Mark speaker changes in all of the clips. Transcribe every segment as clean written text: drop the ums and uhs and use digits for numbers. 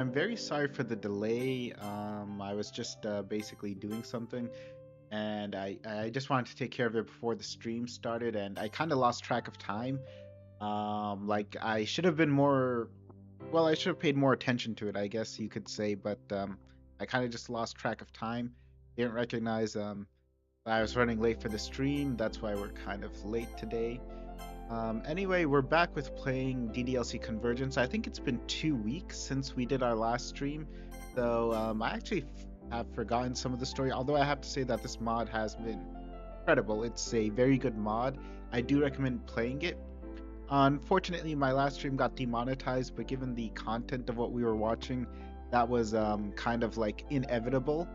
Speaker 1: I'm very sorry for the delay. I was just basically doing something, and I just wanted to take care of it before the stream started, and I kind of lost track of time. Like I should have been more, well, I should have paid more attention to it, I guess you could say, but I kind of just lost track of time. Didn't recognize I was running late for the stream. That's why we're kind of late today. Anyway, we're back with playing DDLC Convergence. I think it's been 2 weeks since we did our last stream, so I actually have forgotten some of the story. Although I have to say that this mod has been incredible. It's a very good mod. I do recommend playing it. Unfortunately, my last stream got demonetized, but given the content of what we were watching, that was kind of like inevitable.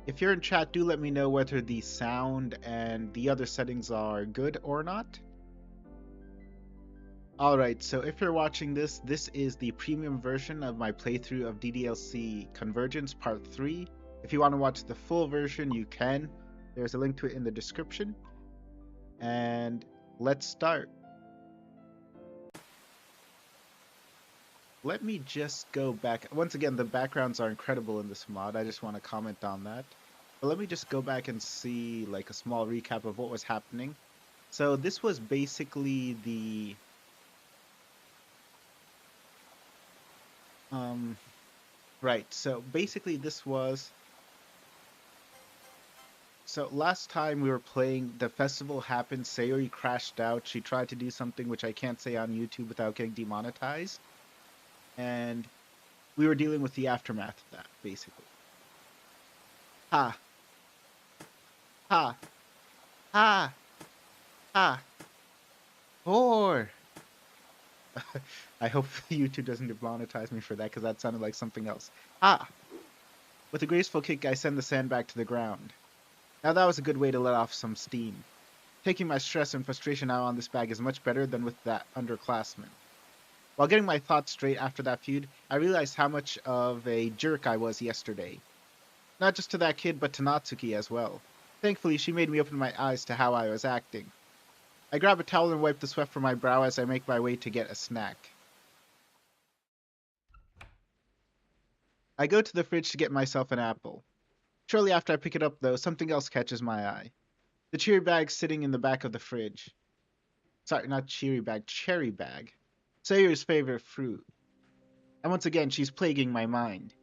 Speaker 1: If you're in chat, do let me know whether the sound and the other settings are good or not. Alright, so if you're watching this, this is the premium version of my playthrough of DDLC Convergence Part 3. If you want to watch the full version, you can. There's a link to it in the description. And let's start. Let me just go back. Once again, the backgrounds are incredible in this mod. I just want to comment on that. But let me just go back and see like a small recap of what was happening. So this was basically the right, so basically this was, so last time we were playing, the festival happened, Sayori crashed out, she tried to do something which I can't say on YouTube without getting demonetized, and we were dealing with the aftermath of that, basically. Ha! Ha! Ha! Ha! 4! I hope YouTube doesn't demonetize me for that, because that sounded like something else. Ah! With a graceful kick, I send the sandbag to the ground. Now that was a good way to let off some steam. Taking my stress and frustration out on this bag is much better than with that underclassman. While getting my thoughts straight after that feud, I realized how much of a jerk I was yesterday. Not just to that kid, but to Natsuki as well. Thankfully, she made me open my eyes to how I was acting. I grab a towel and wipe the sweat from my brow as I make my way to get a snack. I go to the fridge to get myself an apple. Shortly after I pick it up, though, something else catches my eye. The cherry bag sitting in the back of the fridge. Sorry, not cherry bag, cherry bag. Sayori's favorite fruit. And once again, she's plaguing my mind.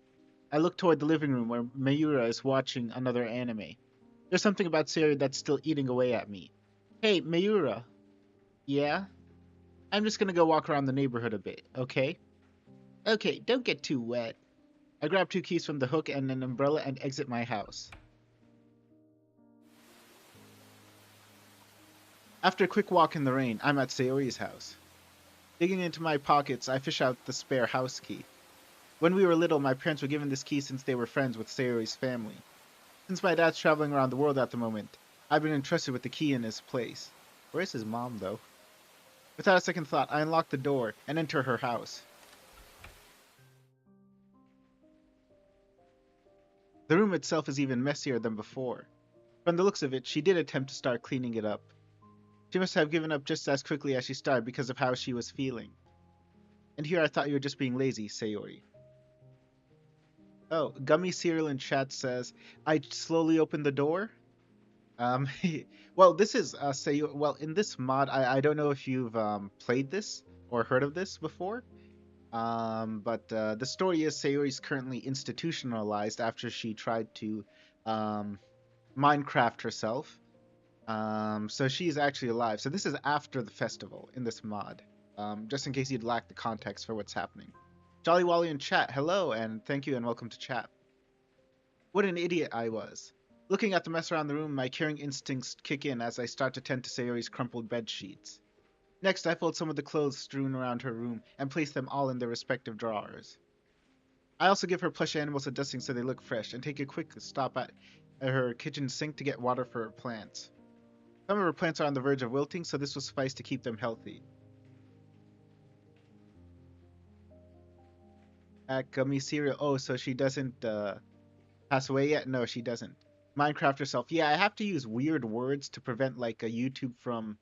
Speaker 1: I look toward the living room where Mayura is watching another anime. There's something about Sayori that's still eating away at me. Hey, Mayura. Yeah? I'm just gonna go walk around the neighborhood a bit, okay? Okay, don't get too wet. I grab 2 keys from the hook and an umbrella and exit my house. After a quick walk in the rain, I'm at Sayori's house. Digging into my pockets, I fish out the spare house key. When we were little, my parents were given this key since they were friends with Sayori's family. Since my dad's traveling around the world at the moment, I've been entrusted with the key in his place. Where is his mom, though? Without a second thought, I unlock the door and enter her house. The room itself is even messier than before. From the looks of it, she did attempt to start cleaning it up. She must have given up just as quickly as she started because of how she was feeling. And here I thought you were just being lazy, Sayori. Oh, Gummy Cereal in chat says, I slowly opened the door. Um, well, this is Sayori. Well, in this mod, I don't know if you've played this or heard of this before. But the story is Sayori's currently institutionalized after she tried to Minecraft herself. So she's actually alive. So this is after the festival in this mod. Just in case you'd lack the context for what's happening. Jolly Wally in chat, hello, and thank you and welcome to chat. What an idiot I was. Looking at the mess around the room, my caring instincts kick in as I start to tend to Sayori's crumpled bed sheets. Next, I fold some of the clothes strewn around her room and place them all in their respective drawers. I also give her plush animals a dusting so they look fresh and take a quick stop at her kitchen sink to get water for her plants. Some of her plants are on the verge of wilting, so this will suffice to keep them healthy. At Gummy Cereal, oh, so she doesn't pass away yet? No, she doesn't. Minecraft herself. Yeah, I have to use weird words to prevent like a YouTube from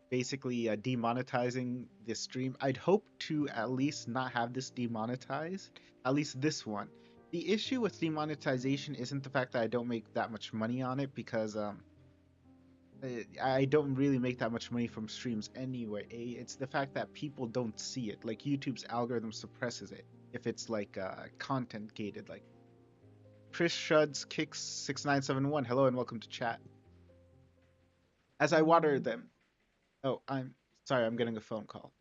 Speaker 1: basically demonetizing this stream. I'd hope to at least not have this demonetized, at least this one. The issue with demonetization isn't the fact that I don't make that much money on it because I don't really make that much money from streams anyway. It's the fact that people don't see it. Like YouTube's algorithm suppresses it if it's like content gated. Like Chris Shuds Kicks 6971. Hello and welcome to chat. As I water them. Oh, I'm sorry. I'm getting a phone call.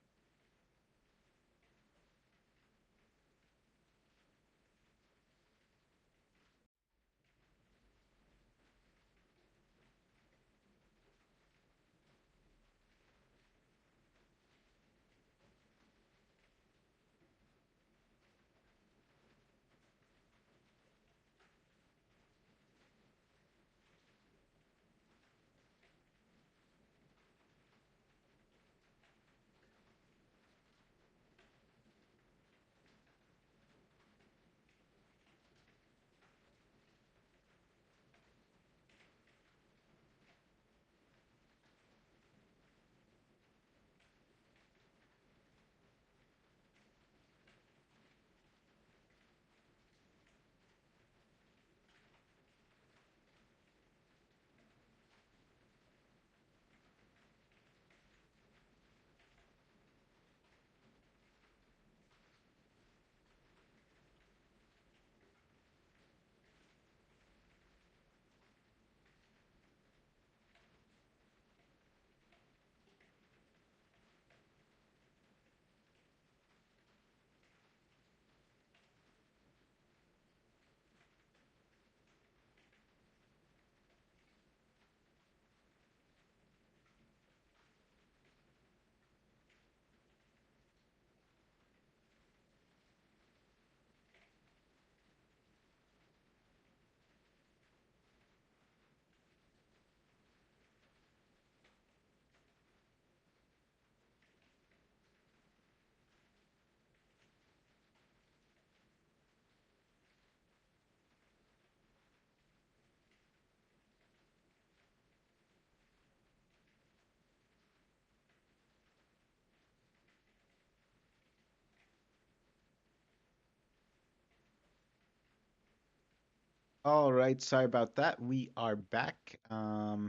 Speaker 1: All right, sorry about that. We are back. I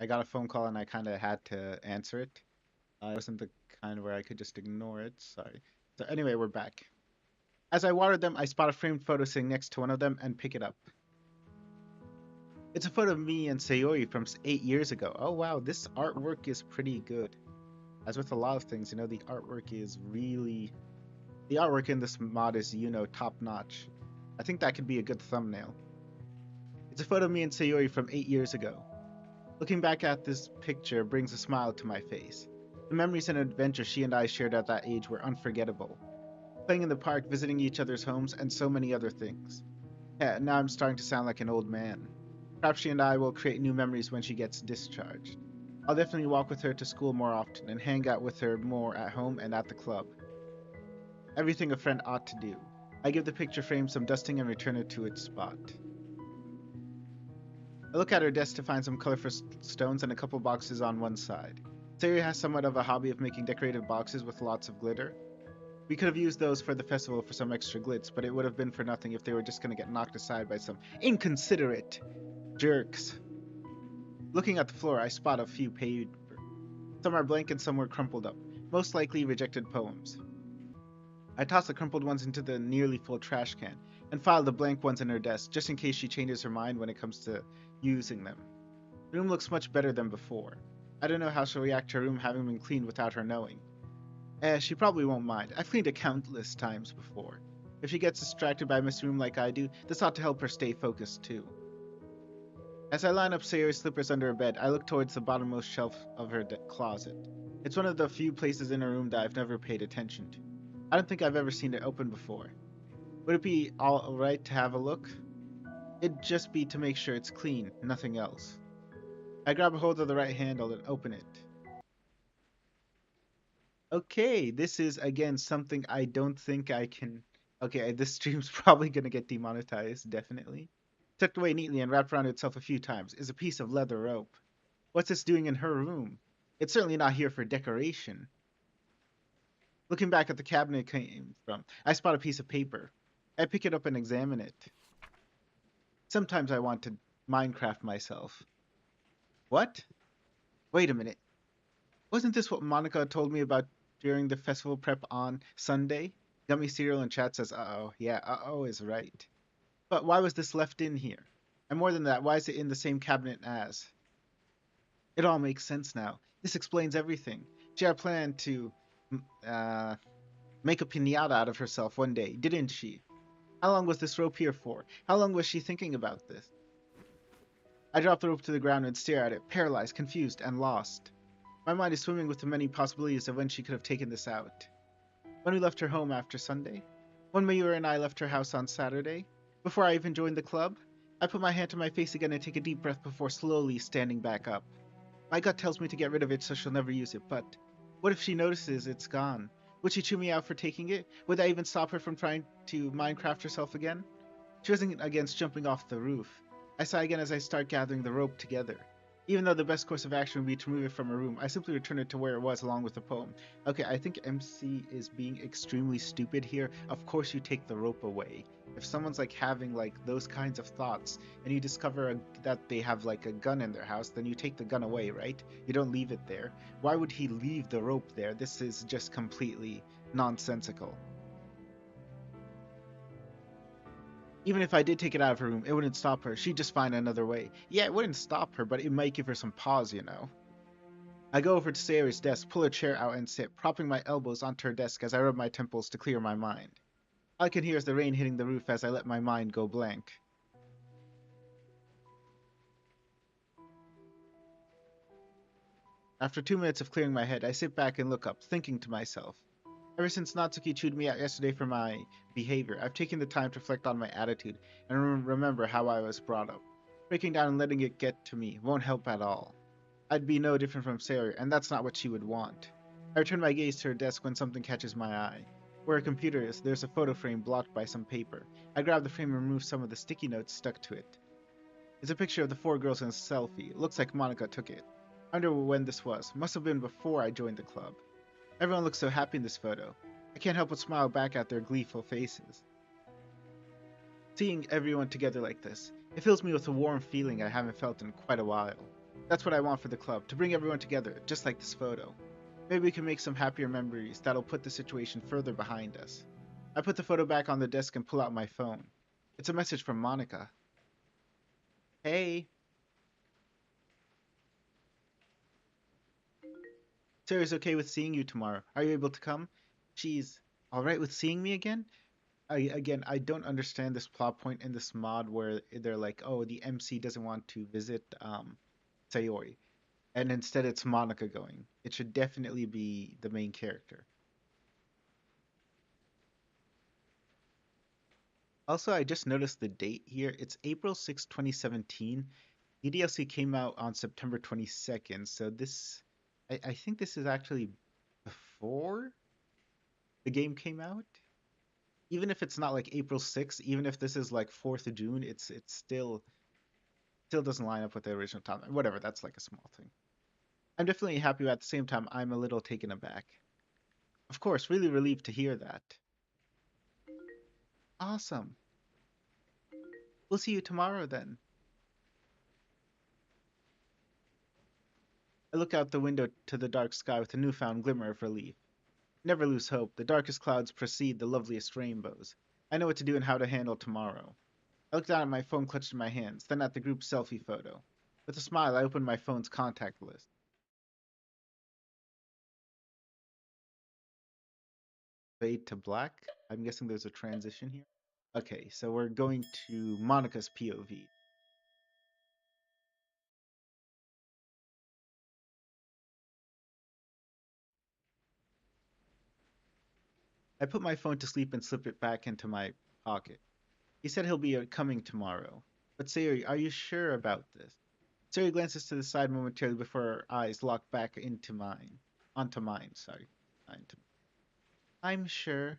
Speaker 1: got a phone call and I kind of had to answer it. It wasn't the kind where I could just ignore it. Sorry. So anyway, we're back. As I watered them, I spot a framed photo sitting next to one of them and pick it up. It's a photo of me and Sayori from 8 years ago. Oh wow, this artwork is pretty good. As with a lot of things, the artwork is really the artwork in this mod is, top notch. I think that could be a good thumbnail. It's a photo of me and Sayori from 8 years ago. Looking back at this picture brings a smile to my face. The memories and adventures she and I shared at that age were unforgettable. Playing in the park, visiting each other's homes, and so many other things. Yeah, now I'm starting to sound like an old man. Perhaps she and I will create new memories when she gets discharged. I'll definitely walk with her to school more often and hang out with her more at home and at the club. Everything a friend ought to do. I give the picture frame some dusting and return it to its spot. I look at her desk to find some colorful stones and a couple boxes on one side. Sayuri has somewhat of a hobby of making decorative boxes with lots of glitter. We could have used those for the festival for some extra glitz, but it would have been for nothing if they were just going to get knocked aside by some inconsiderate jerks. Looking at the floor, I spot a few paper. Some are blank and some were crumpled up, most likely rejected poems. I toss the crumpled ones into the nearly full trash can and file the blank ones in her desk just in case she changes her mind when it comes to using them. The room looks much better than before. I don't know how she'll react to her room having been cleaned without her knowing. She probably won't mind. I've cleaned it countless times before. If she gets distracted by a messy room like I do, this ought to help her stay focused too. As I line up Sayori's slippers under her bed, I look towards the bottommost shelf of her closet. It's one of the few places in her room that I've never paid attention to. I don't think I've ever seen it open before. Would it be alright to have a look? It'd just be to make sure it's clean, nothing else. I grab a hold of the right handle and open it. Okay, this is again something I don't think I can. Okay, this stream's probably gonna get demonetized, definitely. Tucked away neatly and wrapped around itself a few times is a piece of leather rope. What's this doing in her room? It's certainly not here for decoration. Looking back at the cabinet it came from, I spot a piece of paper. I pick it up and examine it. Sometimes I want to Minecraft myself. What? Wait a minute. Wasn't this what Monica told me about during the festival prep on Sunday? Gummy cereal in chat says, uh-oh. Yeah, uh-oh is right. But why was this left in here? And more than that, why is it in the same cabinet as? It all makes sense now. This explains everything. She had planned to uh, make a pinata out of herself one day, didn't she? How long was this rope here for? How long was she thinking about this? I drop the rope to the ground and stare at it, paralyzed, confused, and lost. My mind is swimming with the many possibilities of when she could have taken this out. When we left her home after Sunday? When Mayura and I left her house on Saturday? Before I even joined the club? I put my hand to my face again and take a deep breath before slowly standing back up. My gut tells me to get rid of it so she'll never use it, but what if she notices it's gone? Would she chew me out for taking it? Would that even stop her from trying to Minecraft herself again? She wasn't against jumping off the roof. I sigh again as I start gathering the rope together. Even though the best course of action would be to remove it from her room, I simply return it to where it was along with the poem. Okay, I think MC is being extremely stupid here. Of course you take the rope away. If someone's like having like those kinds of thoughts and you discover that they have like a gun in their house, then you take the gun away, right? You don't leave it there. Why would he leave the rope there? This is just completely nonsensical. Even if I did take it out of her room, it wouldn't stop her. She'd just find another way. Yeah, it wouldn't stop her, but it might give her some pause, you know. I go over to Sayori's desk, pull her chair out, and sit, propping my elbows onto her desk as I rub my temples to clear my mind. All I can hear is the rain hitting the roof as I let my mind go blank. After 2 minutes of clearing my head, I sit back and look up, thinking to myself. Ever since Natsuki chewed me out yesterday for my behavior, I've taken the time to reflect on my attitude and remember how I was brought up. Breaking down and letting it get to me won't help at all. I'd be no different from Sayori, and that's not what she would want. I return my gaze to her desk when something catches my eye. Where her computer is, there's a photo frame blocked by some paper. I grab the frame and remove some of the sticky notes stuck to it. It's a picture of the four girls in a selfie. It looks like Monica took it. I wonder when this was. Must have been before I joined the club. Everyone looks so happy in this photo. I can't help but smile back at their gleeful faces. Seeing everyone together like this, it fills me with a warm feeling I haven't felt in quite a while. That's what I want for the club, to bring everyone together, just like this photo. Maybe we can make some happier memories that'll put the situation further behind us. I put the photo back on the desk and pull out my phone. It's a message from Monica. Hey. Sarah's okay with seeing you tomorrow. Are you able to come? She's alright with seeing me again? I don't understand this plot point in this mod where they're like, oh, the MC doesn't want to visit Sayori, and instead it's Monica going. It should definitely be the main character. Also, I just noticed the date here. It's April 6, 2017. DDLC came out on September 22nd, so I think this is actually before the game came out. Even if it's not like April 6th, even if this is like 4th of June, it's still doesn't line up with the original time. Whatever, that's like a small thing. I'm definitely happy, but at the same time, I'm a little taken aback. Of course, really relieved to hear that. Awesome. We'll see you tomorrow then. I look out the window to the dark sky with a newfound glimmer of relief. Never lose hope. The darkest clouds precede the loveliest rainbows. I know what to do and how to handle tomorrow. I look down at my phone clutched in my hands, then at the group selfie photo. With a smile, I open my phone's contact list. Fade to black. I'm guessing there's a transition here. Okay, so we're going to Monica's POV. I put my phone to sleep and slip it back into my pocket. He said he'll be coming tomorrow. But Sayori, are you sure about this? Sayori glances to the side momentarily before her eyes lock back into mine. Onto mine, sorry. Onto I'm sure.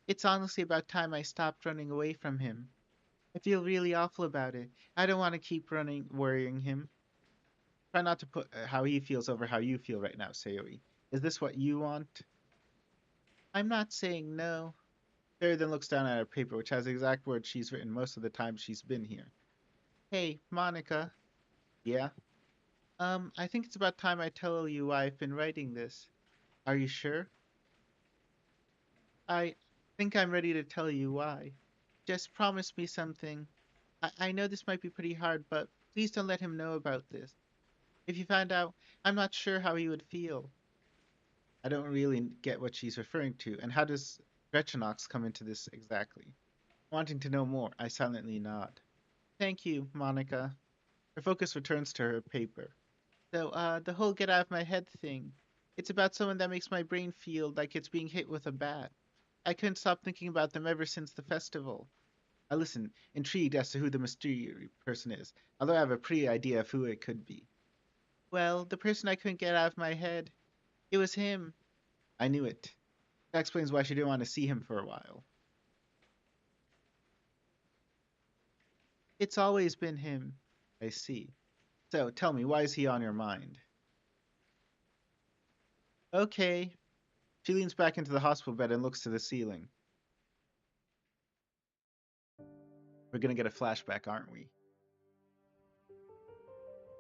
Speaker 1: It's honestly about time I stopped running away from him. I feel really awful about it. I don't want to keep running, worrying him. Try not to put how he feels over how you feel right now, Sayori. Is this what you want? I'm not saying no. Sayori then looks down at her paper, which has the exact words she's written most of the time she's been here. Hey, Monica. Yeah? I think it's about time I tell you why I've been writing this. Are you sure? I think I'm ready to tell you why. Just promise me something. I know this might be pretty hard, but please don't let him know about this. If you found out, I'm not sure how he would feel. I don't really get what she's referring to, and how does Drechenaux come into this exactly? Wanting to know more, I silently nod. Thank you, Monica. Her focus returns to her paper. So, the whole get out of my head thing. It's about someone that makes my brain feel like it's being hit with a bat. I couldn't stop thinking about them ever since the festival. I listen, intrigued as to who the mysterious person is, although I have a pretty idea of who it could be. Well, the person I couldn't get out of my head. It was him. I knew it. That explains why she didn't want to see him for a while. It's always been him. I see. So, tell me, why is he on your mind? Okay. She leans back into the hospital bed and looks to the ceiling. We're gonna get a flashback, aren't we?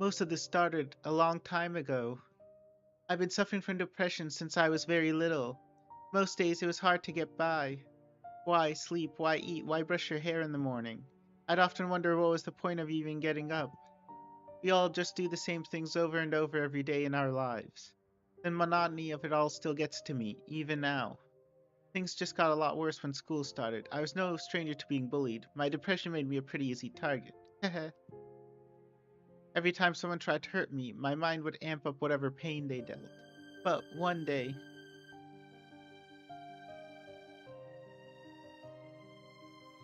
Speaker 1: Most of this started a long time ago. I've been suffering from depression since I was very little. Most days it was hard to get by. Why sleep? Why eat? Why brush your hair in the morning? I'd often wonder what was the point of even getting up. We all just do the same things over and over every day in our lives. The monotony of it all still gets to me, even now. Things just got a lot worse when school started. I was no stranger to being bullied. My depression made me a pretty easy target. Every time someone tried to hurt me, my mind would amp up whatever pain they dealt. But one day,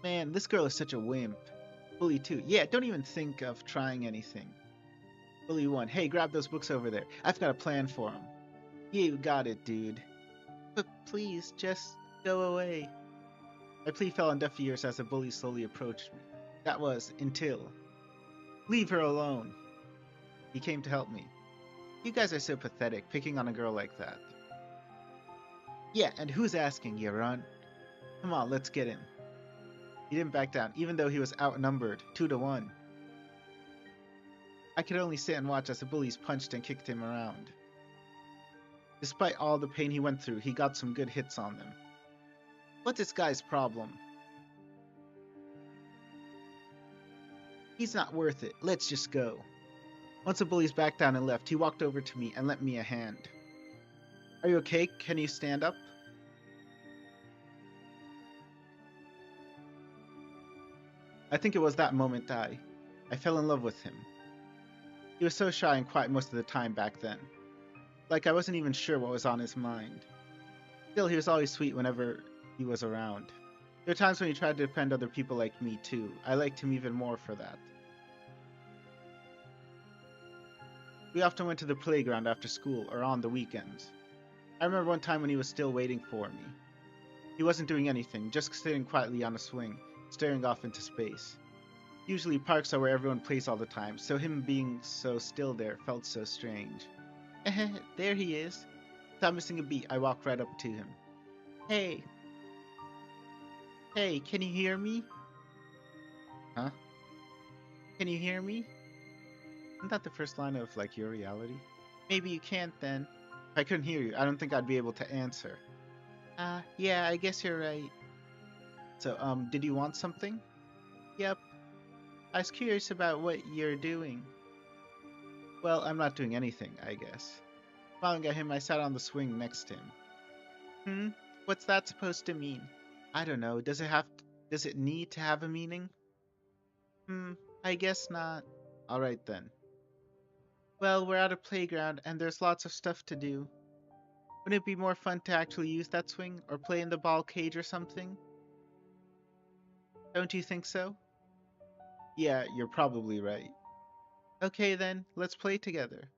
Speaker 1: man, this girl is such a wimp. Bully 2. Yeah, don't even think of trying anything. Bully 1. Hey, grab those books over there. I've got a plan for them. You got it, dude. But please, just go away. My plea fell on deaf ears as the bully slowly approached me. That was until. Leave her alone. He came to help me. You guys are so pathetic, picking on a girl like that. Yeah, and who's asking, you runt? Come on, let's get him. He didn't back down, even though he was outnumbered, 2-1. I could only sit and watch as the bullies punched and kicked him around. Despite all the pain he went through, he got some good hits on them. What's this guy's problem? He's not worth it. Let's just go. Once the bullies backed down and left, he walked over to me and lent me a hand. Are you okay? Can you stand up? I think it was that moment I fell in love with him. He was so shy and quiet most of the time back then. Like I wasn't even sure what was on his mind. Still, he was always sweet whenever he was around. There were times when he tried to defend other people like me too. I liked him even more for that. We often went to the playground after school or on the weekends. I remember one time when he was still waiting for me. He wasn't doing anything, just sitting quietly on a swing, staring off into space. Usually parks are where everyone plays all the time, so him being so still there felt so strange. There he is. Without missing a beat, I walked right up to him. Hey. Hey, can you hear me? Huh? Can you hear me? Isn't that the first line of, like, your reality? Maybe you can't then. If I couldn't hear you, I don't think I'd be able to answer. Yeah, I guess you're right. So, did you want something? Yep. I was curious about what you're doing. Well, I'm not doing anything, I guess. Smiling at him, I sat on the swing next to him. What's that supposed to mean? I don't know. Does it need to have a meaning? I guess not. Alright then. Well, we're at a playground and there's lots of stuff to do. Wouldn't it be more fun to actually use that swing or play in the ball cage or something? Don't you think so? Yeah, you're probably right. Okay then, let's play together.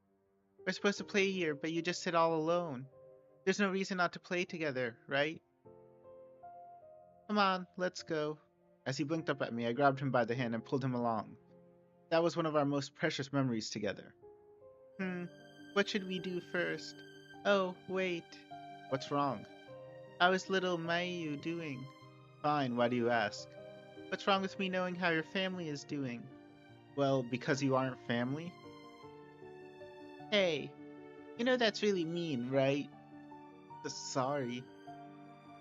Speaker 1: We're supposed to play here, but you just sit all alone. There's no reason not to play together, right? Come on, let's go. As he blinked up at me, I grabbed him by the hand and pulled him along. That was one of our most precious memories together.
Speaker 2: What should we do first? Oh, wait.
Speaker 1: What's wrong?
Speaker 2: How is little Mayu doing?
Speaker 1: Fine, why do you ask?
Speaker 2: What's wrong with me knowing how your family is doing?
Speaker 1: Well, because you aren't family?
Speaker 2: Hey, you know that's really mean, right?
Speaker 1: Sorry.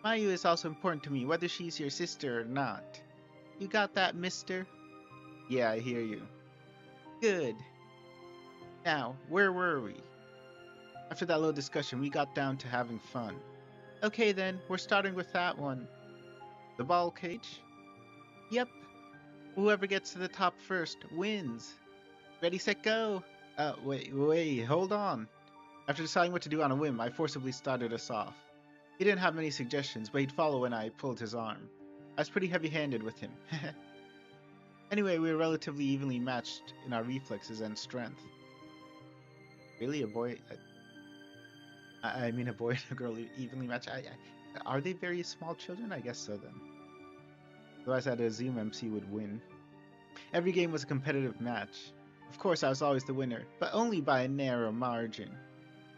Speaker 2: Mayu is also important to me, whether she's your sister or not. You got that, mister?
Speaker 1: Yeah, I hear you.
Speaker 2: Good. Now, where were we?
Speaker 1: After that little discussion, we got down to having fun.
Speaker 2: Okay then, we're starting with that one.
Speaker 1: The ball cage?
Speaker 2: Yep. Whoever gets to the top first wins. Ready, set, go!
Speaker 1: Wait, hold on. After deciding what to do on a whim, I forcibly started us off. He didn't have many suggestions, but he'd follow when I pulled his arm. I was pretty heavy-handed with him. Anyway, we were relatively evenly matched in our reflexes and strength. Really, a boy? I mean, a boy and a girl evenly matched? Are they very small children? I guess so then. Otherwise, I'd assume MC would win. Every game was a competitive match. Of course, I was always the winner, but only by a narrow margin.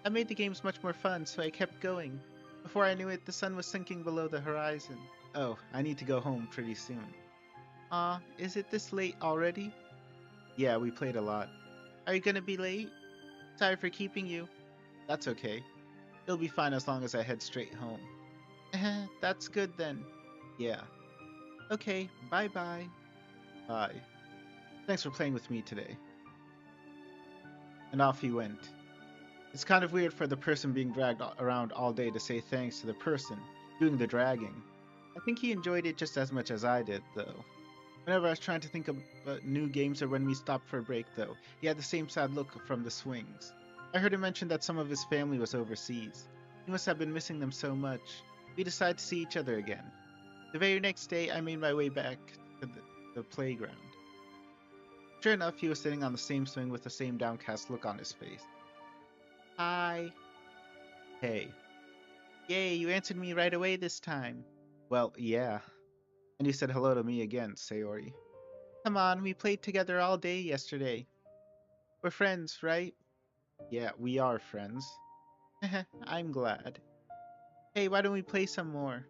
Speaker 2: I made the games much more fun, so I kept going. Before I knew it, the sun was sinking below the horizon.
Speaker 1: Oh, I need to go home pretty soon.
Speaker 2: Aw, is it this late already?
Speaker 1: Yeah, we played a lot.
Speaker 2: Are you gonna be late? Sorry for keeping you.
Speaker 1: That's okay. It'll be fine as long as I head straight home.
Speaker 2: That's good then.
Speaker 1: Yeah,
Speaker 2: Okay, bye-bye.
Speaker 1: bye. Thanks for playing with me today. And off he went. It's kind of weird for the person being dragged around all day to say thanks to the person doing the dragging. I think he enjoyed it just as much as I did, though. Whenever I was trying to think of new games or when we stopped for a break, though, he had the same sad look from the swings. I heard him mention that some of his family was overseas. He must have been missing them so much. We decided to see each other again. The very next day, I made my way back to the playground. Sure enough, he was sitting on the same swing with the same downcast look on his face.
Speaker 2: Hi.
Speaker 1: Hey.
Speaker 2: Yay, you answered me right away this time.
Speaker 1: Well, yeah. And you said hello to me again, Sayori.
Speaker 2: Come on, we played together all day yesterday. We're friends, right?
Speaker 1: Yeah, we are friends.
Speaker 2: I'm glad. Hey, why don't we play some more?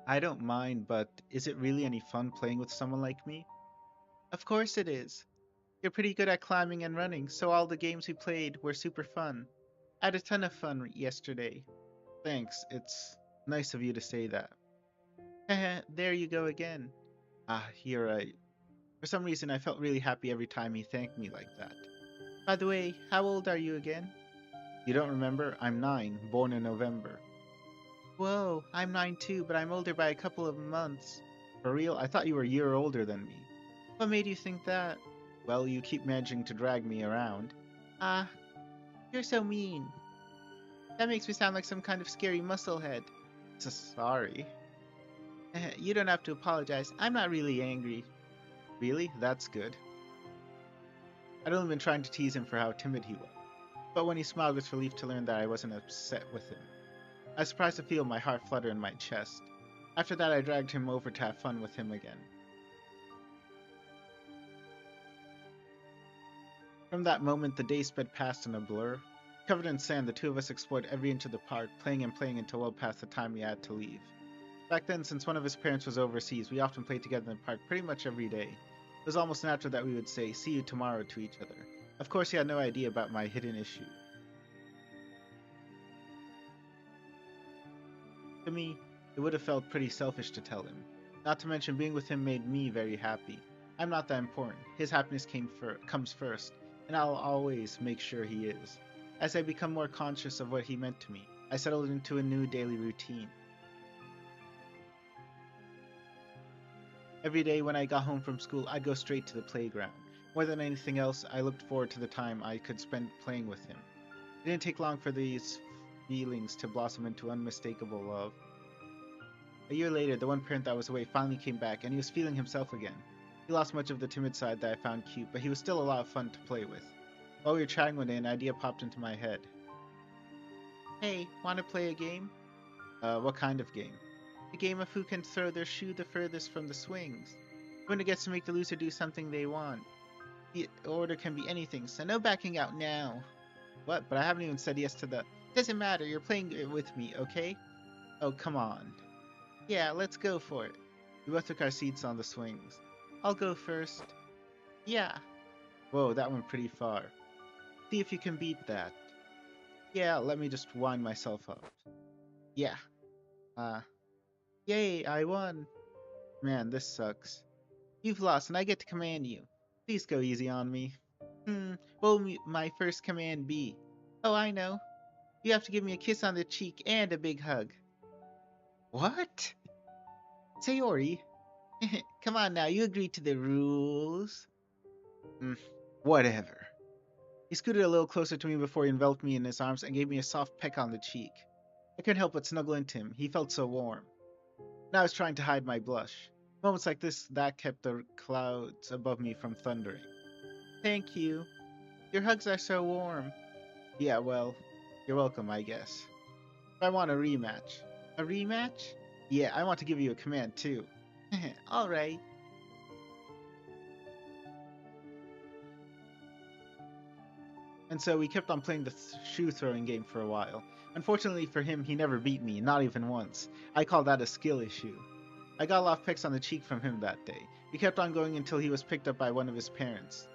Speaker 1: I don't mind, but is it really any fun playing with someone like me?
Speaker 2: Of course it is. You're pretty good at climbing and running, so all the games we played were super fun. I had a ton of fun yesterday.
Speaker 1: Thanks, it's nice of you to say that.
Speaker 2: There you go again.
Speaker 1: Ah, you're right. For some reason, I felt really happy every time he thanked me like that.
Speaker 2: By the way, how old are you again?
Speaker 1: You don't remember? I'm 9, born in November.
Speaker 2: Whoa, I'm 9 too, but I'm older by a couple of months.
Speaker 1: For real? I thought you were a year older than me.
Speaker 2: What made you think that?
Speaker 1: Well, you keep managing to drag me around.
Speaker 2: Ah, you're so mean. That makes me sound like some kind of scary musclehead.
Speaker 1: Sorry.
Speaker 2: You don't have to apologize. I'm not really angry.
Speaker 1: Really? That's good. I'd only been trying to tease him for how timid he was. But when he smiled with relief to learn that I wasn't upset with him, I was surprised to feel my heart flutter in my chest. After that, I dragged him over to have fun with him again. From that moment, the day sped past in a blur. Covered in sand, the two of us explored every inch of the park, playing and playing until well past the time we had to leave. Back then, since one of his parents was overseas, we often played together in the park pretty much every day. It was almost natural that we would say, "See you tomorrow" to each other. Of course, he had no idea about my hidden issue. To me, it would have felt pretty selfish to tell him. Not to mention, being with him made me very happy. I'm not that important. His happiness comes first, and I'll always make sure he is. As I become more conscious of what he meant to me, I settled into a new daily routine. Every day when I got home from school, I'd go straight to the playground. More than anything else, I looked forward to the time I could spend playing with him. It didn't take long for these feelings to blossom into unmistakable love. A year later, the one parent that was away finally came back, and he was feeling himself again. He lost much of the timid side that I found cute, but he was still a lot of fun to play with. While we were chatting one day, an idea popped into my head.
Speaker 2: Hey, wanna play a game?
Speaker 1: What kind of game?
Speaker 2: A game of who can throw their shoe the furthest from the swings. The winner gets to make the loser do something they want. The order can be anything, so no backing out now. What? But I haven't even said yes to the... Doesn't matter, you're playing it with me, okay? Oh, come on. Yeah, let's go for it. We both took our seats on the swings. I'll go first. Yeah. Whoa, that went pretty far. See if you can beat that. Yeah, let me just wind myself up. Yeah. Uh, Yay, I won. Man, this sucks. You've lost and I get to command you. Please go easy on me. What will my first command be? Oh, I know. You have to give me a kiss on the cheek and a big hug. What? Sayori, come on now, you agreed to the rules.
Speaker 1: Whatever.
Speaker 2: He scooted a little closer to me before he enveloped me in his arms and gave me a soft peck on the cheek. I couldn't help but snuggle into him. He felt so warm. And I was trying to hide my blush. Moments like this that kept the clouds above me from thundering. Thank you. Your hugs are so warm. Yeah, well, you're welcome, I guess. I want a rematch. A rematch? Yeah, I want to give you a command too. All right. And so we kept on playing the shoe throwing game for a while. Unfortunately for him, he never beat me, not even once. I call that a skill issue. I got a lot of pecks on the cheek from him that day. He kept on going until he was picked up by one of his parents.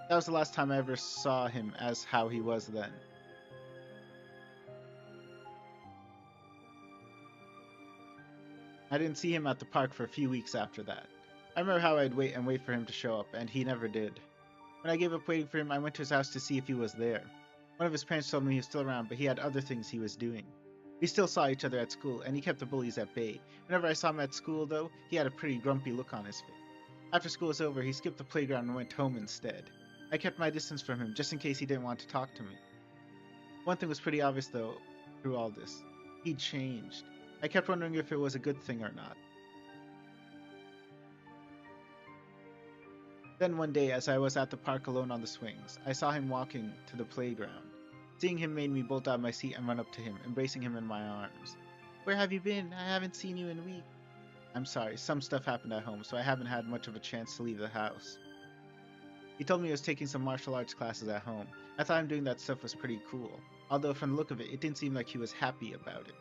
Speaker 2: That was the last time I ever saw him as how he was then. I didn't see him at the park for a few weeks after that. I remember how I'd wait and wait for him to show up, and he never did. When I gave up waiting for him, I went to his house to see if he was there. One of his parents told me he was still around, but he had other things he was doing. We still saw each other at school, and he kept the bullies at bay. Whenever I saw him at school, though, he had a pretty grumpy look on his face. After school was over, he skipped the playground and went home instead. I kept my distance from him, just in case he didn't want to talk to me. One thing was pretty obvious, though, through all this. He'd changed. I kept wondering if it was a good thing or not. Then one day, as I was at the park alone on the swings, I saw him walking to the playground. Seeing him made me bolt out of my seat and run up to him, embracing him in my arms. Where have you been? I haven't seen you in weeks. I'm sorry, some stuff happened at home, so I haven't had much of a chance to leave the house. He told me he was taking some martial arts classes at home. I thought him doing that stuff was pretty cool, although from the look of it, it didn't seem like he was happy about it.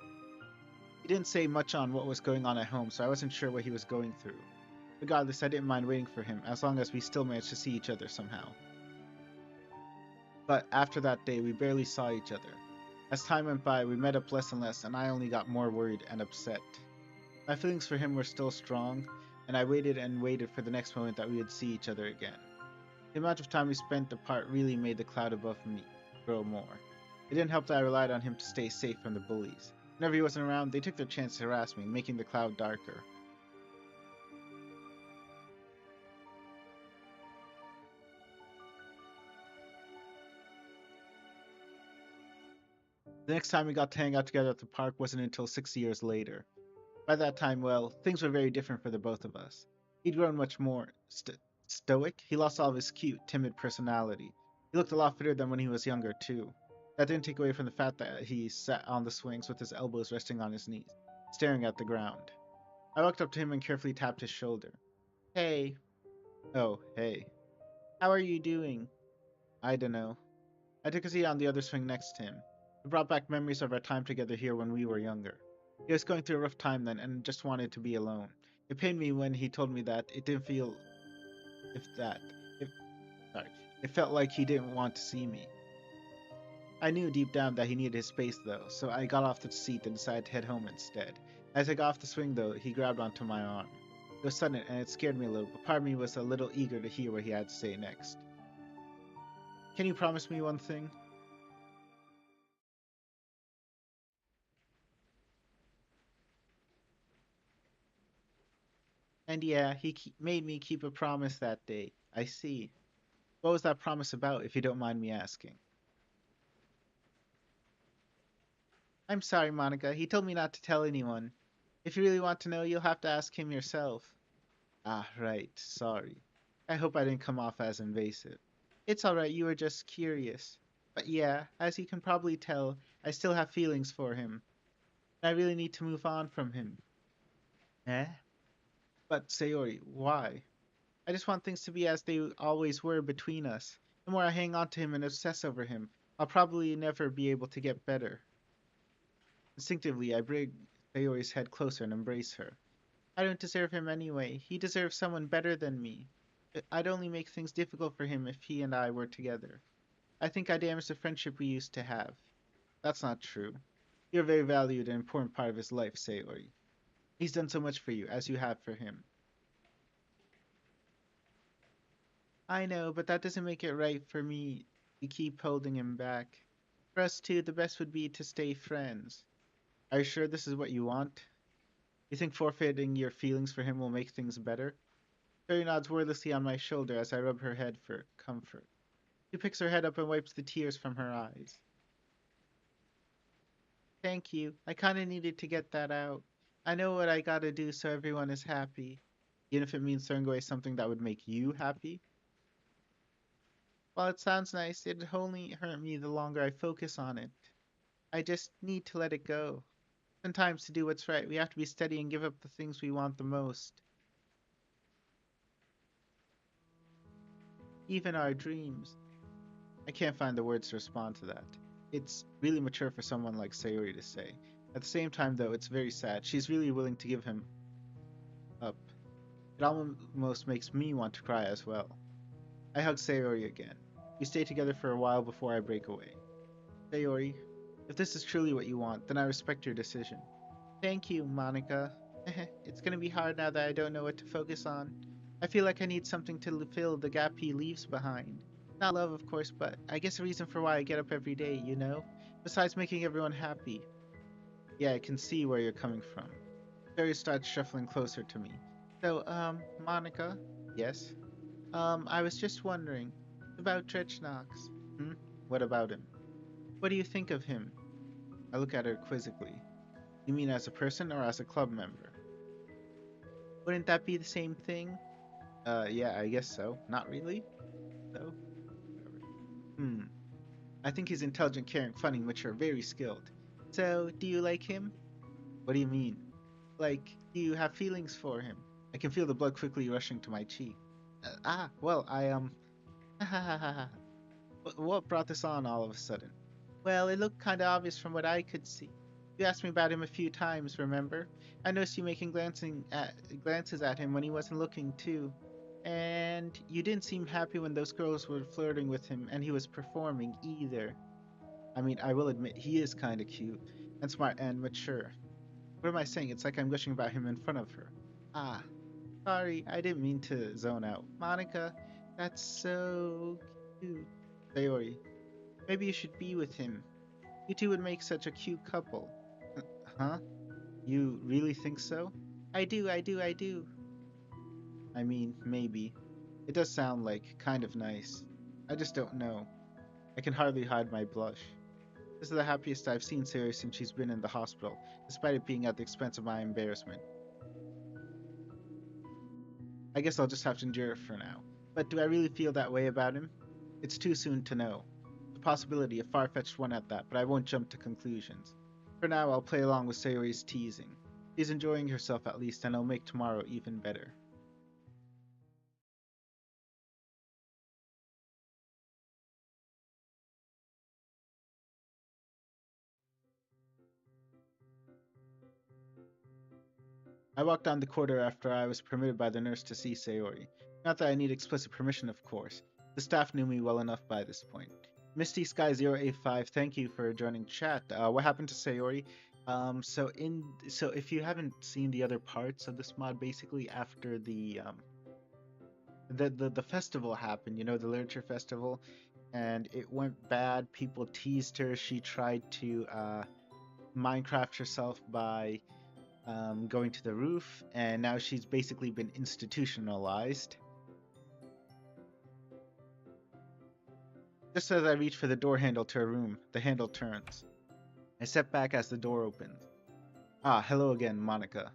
Speaker 2: He didn't say much on what was going on at home, so I wasn't sure what he was going through. Regardless, I didn't mind waiting for him, as long as we still managed to see each other somehow. But after that day, we barely saw each other. As time went by, we met up less and less, and I only got more worried and upset. My feelings for him were still strong, and I waited and waited for the next moment that we would see each other again. The amount of time we spent apart really made the cloud above me grow more. It didn't help that I relied on him to stay safe from the bullies. Whenever he wasn't around, they took their chance to harass me, making the cloud darker. The next time we got to hang out together at the park wasn't until 6 years later. By that time, well, things were very different for the both of us. He'd grown much more stoic. He lost all of his cute, timid personality. He looked a lot fitter than when he was younger, too. That didn't take away from the fact that he sat on the swings with his elbows resting on his knees, staring at the ground. I walked up to him and carefully tapped his shoulder. Hey. Oh, hey. How are you doing? I dunno. I took a seat on the other swing next to him. It brought back memories of our time together here when we were younger. He was going through a rough time then and just wanted to be alone. It pained me when he told me that it didn't feel if that if sorry. It felt like he didn't want to see me. I knew deep down that he needed his space though, so I got off the seat and decided to head home instead. As I got off the swing though, he grabbed onto my arm. It was sudden and it scared me a little, but part of me was a little eager to hear what he had to say next. Can you promise me one thing? And yeah, he made me keep a promise that day. I see. What was that promise about, if you don't mind me asking? I'm sorry, Monica. He told me not to tell anyone. If you really want to know, you'll have to ask him yourself. Ah, right. Sorry. I hope I didn't come off as invasive. It's alright, you were just curious. But yeah, as you can probably tell, I still have feelings for him. I really need to move on from him. Eh? But Sayori, why? I just want things to be as they always were between us. The more I hang on to him and obsess over him, I'll probably never be able to get better. Instinctively, I bring Sayori's head closer and embrace her. I don't deserve him anyway. He deserves someone better than me. I'd only make things difficult for him if he and I were together. I think I damaged the friendship we used to have. That's not true. You're a very valued and important part of his life, Sayori. He's done so much for you, as you have for him. I know, but that doesn't make it right for me to keep holding him back. For us two, the best would be to stay friends. Are you sure this is what you want? You think forfeiting your feelings for him will make things better? Sayori nods wordlessly on my shoulder as I rub her head for comfort. She picks her head up and wipes the tears from her eyes. Thank you. I kinda needed to get that out. I know what I gotta do so everyone is happy. Even if it means throwing away something that would make you happy? While it sounds nice, it'd only hurt me the longer I focus on it. I just need to let it go. Sometimes to do what's right, we have to be steady and give up the things we want the most. Even our dreams. I can't find the words to respond to that. It's really mature for someone like Sayori to say. At the same time, though, it's very sad. She's really willing to give him up. It almost makes me want to cry as well. I hug Sayori again. We stay together for a while before I break away. Sayori, if this is truly what you want, then I respect your decision. Thank you, Monica. It's gonna be hard now that I don't know what to focus on. I feel like I need something to fill the gap he leaves behind. Not love, of course, but I guess a reason for why I get up every day, you know? Besides making everyone happy. Yeah, I can see where you're coming from. Jerry starts shuffling closer to me. So, Monica? Yes? I was just wondering about Drechenaux. Hmm? What about him? What do you think of him? I look at her quizzically. You mean as a person or as a club member? Wouldn't that be the same thing? Yeah, I guess so. Not really? So? Hmm. I think he's intelligent, caring, funny, mature, very skilled. So, do you like him? What do you mean? Like, do you have feelings for him? I can feel the blood quickly rushing to my cheek. Well, what brought this on all of a sudden? Well, it looked kinda obvious from what I could see. You asked me about him a few times, remember? I noticed you making glances at him when he wasn't looking, too. And you didn't seem happy when those girls were flirting with him and he was performing either. I mean, I will admit he is kinda cute and smart and mature. What am I saying? It's like I'm gushing about him in front of her. Ah, sorry, I didn't mean to zone out. Monica, that's so cute. Sayori, maybe you should be with him. You two would make such a cute couple. Huh? You really think so? I do. I mean, maybe. It does sound like kind of nice. I just don't know. I can hardly hide my blush. This is the happiest I've seen Sayori since she's been in the hospital, despite it being at the expense of my embarrassment. I guess I'll just have to endure it for now. But do I really feel that way about him? It's too soon to know. The possibility, a far-fetched one at that, but I won't jump to conclusions. For now, I'll play along with Sayori's teasing. She's enjoying herself at least, and I'll make tomorrow even better. I walked down the corridor after I was permitted by the nurse to see Sayori. Not that I need explicit permission, of course. The staff knew me well enough by this point. Misty Sky 085, thank you for joining chat. What happened to Sayori? So if you haven't seen the other parts of this mod, basically after the festival happened, you know, the literature festival, and it went bad. People teased her. She tried to Minecraft herself by going to the roof, and now she's basically been institutionalized. Just as I reach for the door handle to her room, the handle turns. I step back as the door opens. Ah, hello again, Monica.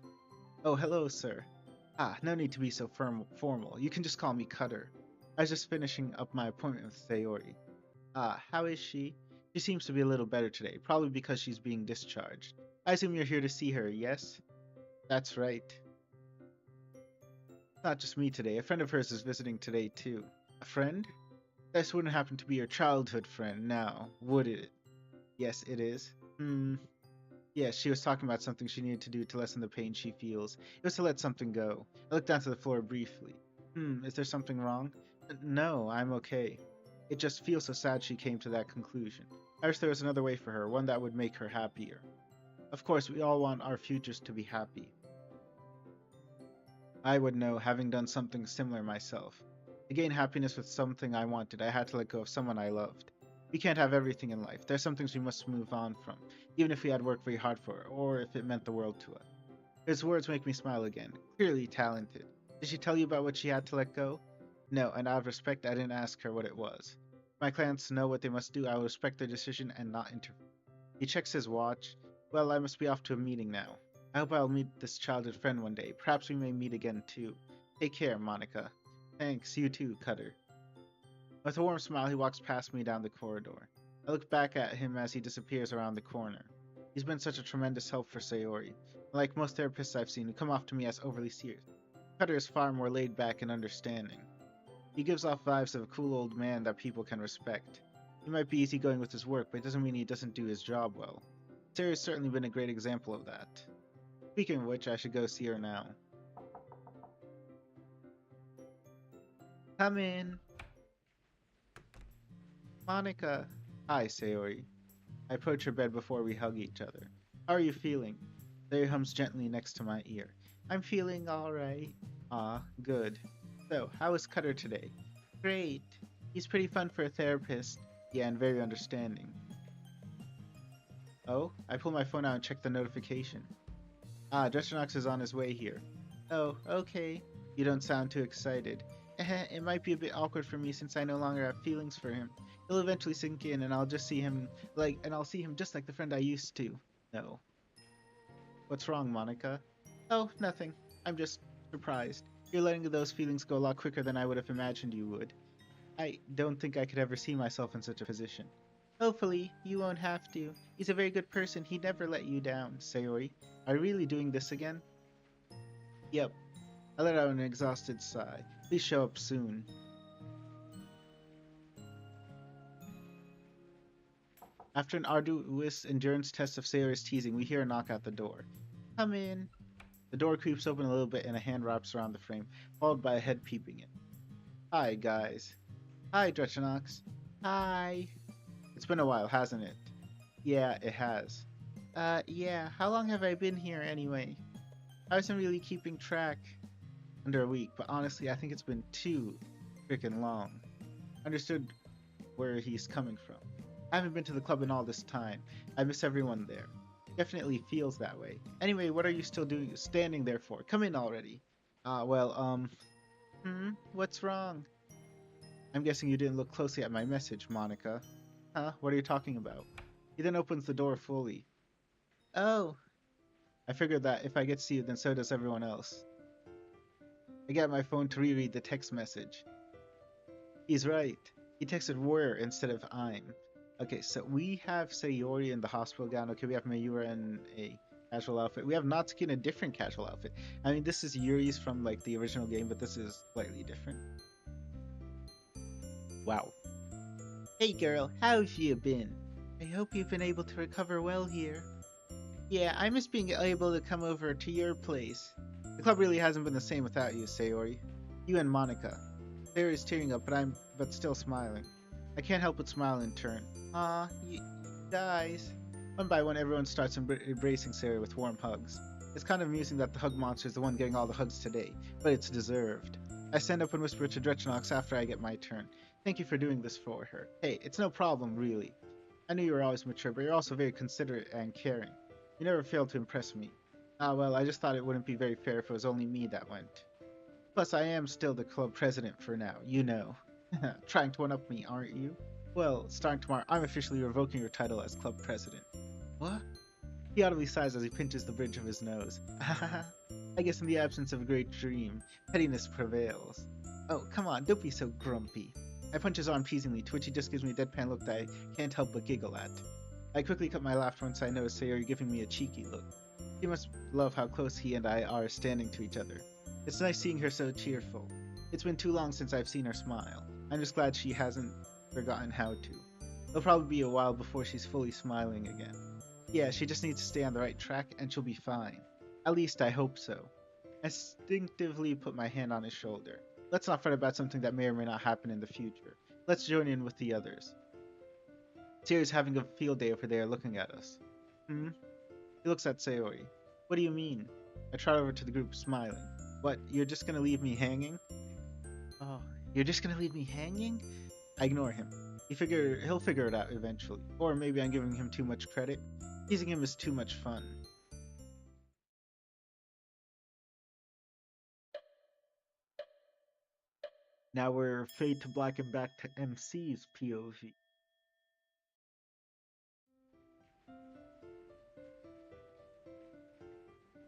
Speaker 2: Oh, hello, sir. Ah, no need to be so formal. You can just call me Cutter. I was just finishing up my appointment with Sayori. Ah, how is she? She seems to be a little better today, probably because she's being discharged. I assume you're here to see her, yes? That's right. Not just me today. A friend of hers is visiting today, too. A friend? This wouldn't happen to be your childhood friend now, would it? Yes, it is. Yes, she was talking about something she needed to do to lessen the pain she feels. It was to let something go. I looked down to the floor briefly. Is there something wrong? No, I'm okay. It just feels so sad she came to that conclusion. I wish there was another way for her, one that would make her happier. Of course, we all want our futures to be happy. I would know, having done something similar myself. To gain happiness with something I wanted, I had to let go of someone I loved. We can't have everything in life. There are some things we must move on from, even if we had worked very hard for it, or if it meant the world to us. His words make me smile again. Clearly talented. Did she tell you about what she had to let go? No, and out of respect, I didn't ask her what it was. If my clients know what they must do, I will respect their decision and not interfere. He checks his watch. Well, I must be off to a meeting now. I hope I'll meet this childhood friend one day. Perhaps we may meet again, too. Take care, Monica. Thanks, you too, Cutter. With a warm smile, he walks past me down the corridor. I look back at him as he disappears around the corner. He's been such a tremendous help for Sayori. Like most therapists I've seen who come off to me as overly serious, Cutter is far more laid back and understanding. He gives off vibes of a cool old man that people can respect. He might be easygoing with his work, but it doesn't mean he doesn't do his job well. Sayori's certainly been a great example of that. Speaking of which, I should go see her now. Come in. Monica. Hi, Sayori. I approach her bed before we hug each other. How are you feeling? Sayori hums gently next to my ear. I'm feeling alright. Ah, good. So, how is Cutter today? Great. He's pretty fun for a therapist. Yeah, and very understanding. Oh, I pull my phone out and check the notification. Ah, Drechenaux is on his way here. Oh, okay. You don't sound too excited. It might be a bit awkward for me since I no longer have feelings for him. He'll eventually sink in and I'll see him just like the friend I used to. No. What's wrong, Monica? Oh, nothing. I'm just surprised. You're letting those feelings go a lot quicker than I would have imagined you would. I don't think I could ever see myself in such a position. Hopefully, you won't have to. He's a very good person. He'd never let you down, Sayori. Are you really doing this again? Yep. I let out an exhausted sigh. Please show up soon. After an arduous endurance test of Sayori's teasing, we hear a knock at the door. Come in. The door creeps open a little bit and a hand wraps around the frame, followed by a head peeping in. Hi, guys. Hi, Drechenaux. Hi. It's been a while, hasn't it? Yeah, it has. Yeah. How long have I been here anyway? I wasn't really keeping track. Under a week, but honestly, I think it's been too freaking long. Understood where he's coming from. I haven't been to the club in all this time. I miss everyone there. Definitely feels that way. Anyway, what are you still standing there for? Come in already. What's wrong? I'm guessing you didn't look closely at my message, Monica. Huh? What are you talking about? He then opens the door fully. Oh. I figured that if I get to see you, then so does everyone else. I get my phone to reread the text message. He's right. He texted where instead of I'm. Okay, so we have Sayori in the hospital gown. Okay, we have Mayura in a casual outfit. We have Natsuki in a different casual outfit. I mean, this is Yuri's from like the original game, but this is slightly different. Wow. Hey girl, how have you been? I hope you've been able to recover well here. Yeah, I miss being able to come over to your place. The club really hasn't been the same without you, Sayori. You and Monica. Sayori's tearing up, but still smiling. I can't help but smile in turn. Aw, you guys. One by one, everyone starts embracing Sayori with warm hugs. It's kind of amusing that the hug monster is the one getting all the hugs today, but it's deserved. I stand up and whisper to Drechenaux after I get my turn. Thank you for doing this for her. Hey, it's no problem, really. I knew you were always mature, but you're also very considerate and caring. You never failed to impress me. Ah, well, I just thought it wouldn't be very fair if it was only me that went. Plus, I am still the club president for now, you know. Trying to one-up me, aren't you? Well, starting tomorrow, I'm officially revoking your title as club president. What? He audibly sighs as he pinches the bridge of his nose. I guess in the absence of a great dream, pettiness prevails. Oh, come on, don't be so grumpy. I punch his arm teasingly, to which he just gives me a deadpan look that I can't help but giggle at. I quickly cut my laugh once I noticed Sayori giving me a cheeky look. He must love how close he and I are standing to each other. It's nice seeing her so cheerful. It's been too long since I've seen her smile. I'm just glad she hasn't forgotten how to. It'll probably be a while before she's fully smiling again. Yeah, she just needs to stay on the right track and she'll be fine. At least I hope so. I instinctively put my hand on his shoulder. Let's not fret about something that may or may not happen in the future. Let's join in with the others. Sayori's having a field day over there looking at us. Hmm? He looks at Sayori. What do you mean? I trot over to the group, smiling. What, you're just gonna leave me hanging? Oh, you're just gonna leave me hanging? I ignore him. He'll figure it out eventually. Or maybe I'm giving him too much credit. Teasing him is too much fun. Now we're fade to black and back to MC's POV.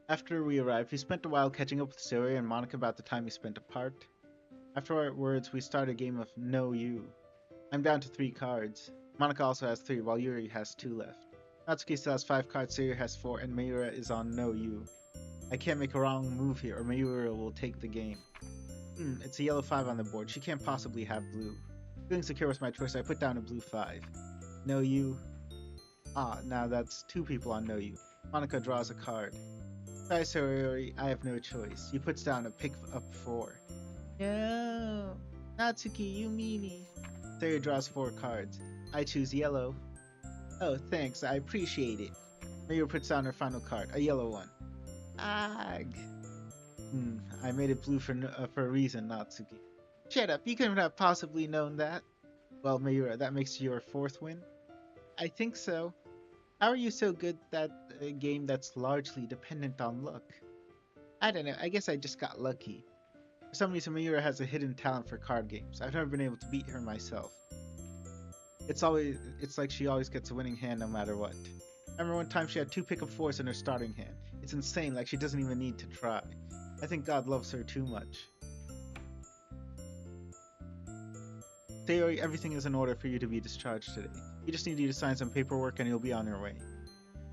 Speaker 2: After we arrived, we spent a while catching up with Sayori and Monica about the time we spent apart. Afterwards, we started a game of Know You. I'm down to 3 cards. Monica also has 3, while Yuri has 2 left. Natsuki still has 5 cards, Sayori has 4, and Mayura is on Know You. I can't make a wrong move here, or Mayura will take the game. It's a yellow 5 on the board. She can't possibly have blue. Feeling secure with my choice, I put down a blue 5. Know You. Now that's 2 people on Know You. Monica draws a card. Sorry, Sayori, I have no choice. He puts down a pick up 4. No! Natsuki, you meanie! Sayori draws 4 cards. I choose yellow. Oh, thanks, I appreciate it. Mayura puts down her final card, a yellow one. Ag! I made it blue for a reason, Natsuki. Shut up, you couldn't have possibly known that. Well, Mayura, that makes you your 4th win? I think so. How are you so good at a game that's largely dependent on luck? I don't know, I guess I just got lucky. For some reason, Mayura has a hidden talent for card games. I've never been able to beat her myself. It's like she always gets a winning hand no matter what. I remember one time she had 2 pick-up 4s in her starting hand. It's insane, like she doesn't even need to try. I think God loves her too much. Sayori, everything is in order for you to be discharged today. We just need you to sign some paperwork and you'll be on your way.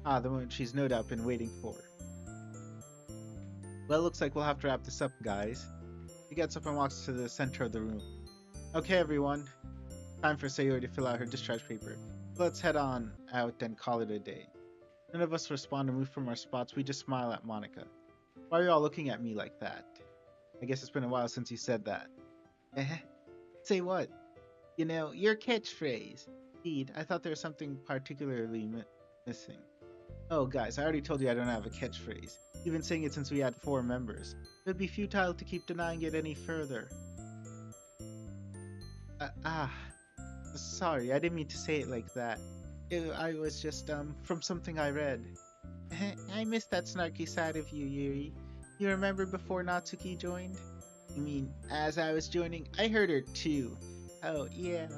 Speaker 2: The moment she's no doubt been waiting for. Well, looks like we'll have to wrap this up, guys. He gets up and walks to the center of the room. Okay, everyone. Time for Sayori to fill out her discharge paper. Let's head on out and call it a day. None of us respond or move from our spots. We just smile at Monica. Why are you all looking at me like that? I guess it's been a while since you said that. Say what? You know, your catchphrase. Indeed, I thought there was something particularly missing. Oh, guys, I already told you I don't have a catchphrase. You've been saying it since we had 4 members. It would be futile to keep denying it any further. Sorry, I didn't mean to say it like that. I was just, from something I read. I missed that snarky side of you, Yuri. You remember before Natsuki joined? You mean, as I was joining, I heard her too. Oh, yeah.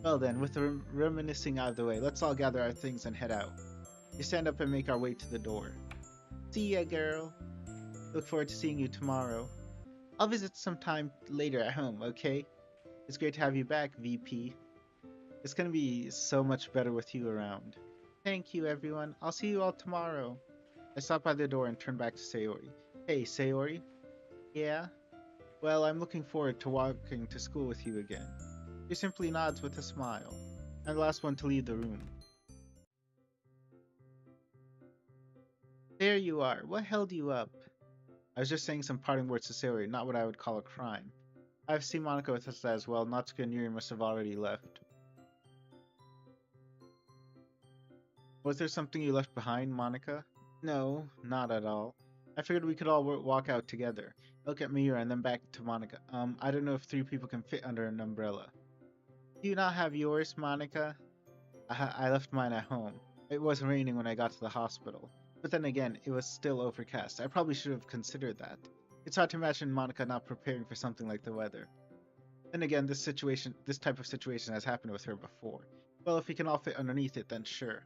Speaker 2: Well then, with the reminiscing out of the way, let's all gather our things and head out. We stand up and make our way to the door. See ya, girl. Look forward to seeing you tomorrow. I'll visit sometime later at home, okay? It's great to have you back, VP. It's gonna be so much better with you around. Thank you, everyone. I'll see you all tomorrow. I stop by the door and turn back to Sayori. Hey, Sayori? Yeah? Well, I'm looking forward to walking to school with you again. She simply nods with a smile. I'm the last one to leave the room. There you are. What held you up? I was just saying some parting words to Sayori, not what I would call a crime. I've seen Monica with us as well. Natsuki and Yuri must have already left. Was there something you left behind, Monica? No, not at all. I figured we could all walk out together. Look at Miura and then back to Monica. I don't know if 3 people can fit under an umbrella. Do you not have yours, Monica? I left mine at home. It was raining when I got to the hospital. But then again, it was still overcast. I probably should have considered that. It's hard to imagine Monica not preparing for something like the weather. Then again, this type of situation has happened with her before. Well, if we can all fit underneath it, then sure.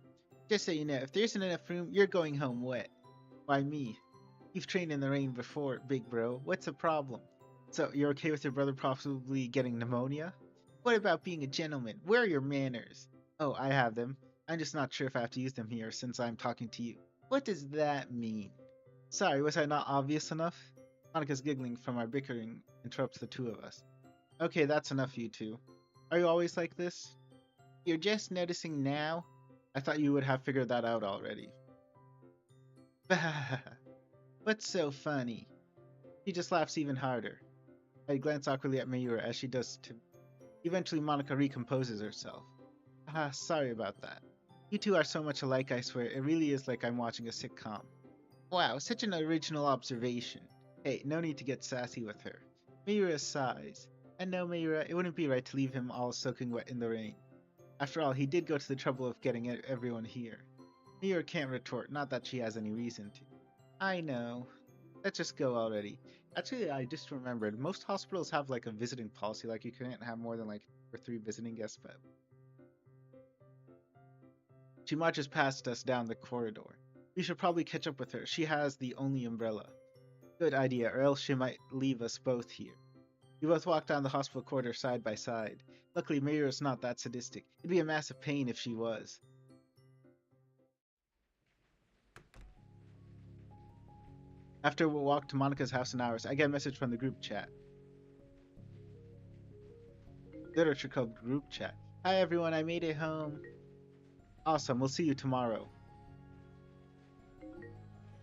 Speaker 2: Just so you know, if there isn't enough room, you're going home wet. Why me? You've trained in the rain before, big bro. What's the problem? So, you're okay with your brother possibly getting pneumonia? What about being a gentleman? Where are your manners? Oh, I have them. I'm just not sure if I have to use them here since I'm talking to you. What does that mean? Sorry, was I not obvious enough? Monica's giggling from our bickering interrupts the two of us. Okay, that's enough, you two. Are you always like this? You're just noticing now? I thought you would have figured that out already. What's so funny? He just laughs even harder. I glance awkwardly at Mayura as she does too. Eventually, Monica recomposes herself. Ah, sorry about that. You two are so much alike, I swear. It really is like I'm watching a sitcom. Wow, such an original observation. Hey, no need to get sassy with her. Mayura sighs. And no, Mayura, it wouldn't be right to leave him all soaking wet in the rain. After all, he did go to the trouble of getting everyone here. Mayura can't retort, not that she has any reason to. I know. Let's just go already. Actually, I just remembered, most hospitals have like a visiting policy, like you can't have more than like 2 or 3 visiting guests, but she marches past us down the corridor. We should probably catch up with her. She has the only umbrella. Good idea, or else she might leave us both here. We both walk down the hospital corridor side by side. Luckily, Mayura's not that sadistic. It'd be a massive pain if she was. After we walk to Monica's house in hours, I get a message from the group chat. Literature Club group chat. Hi everyone, I made it home. Awesome, we'll see you tomorrow.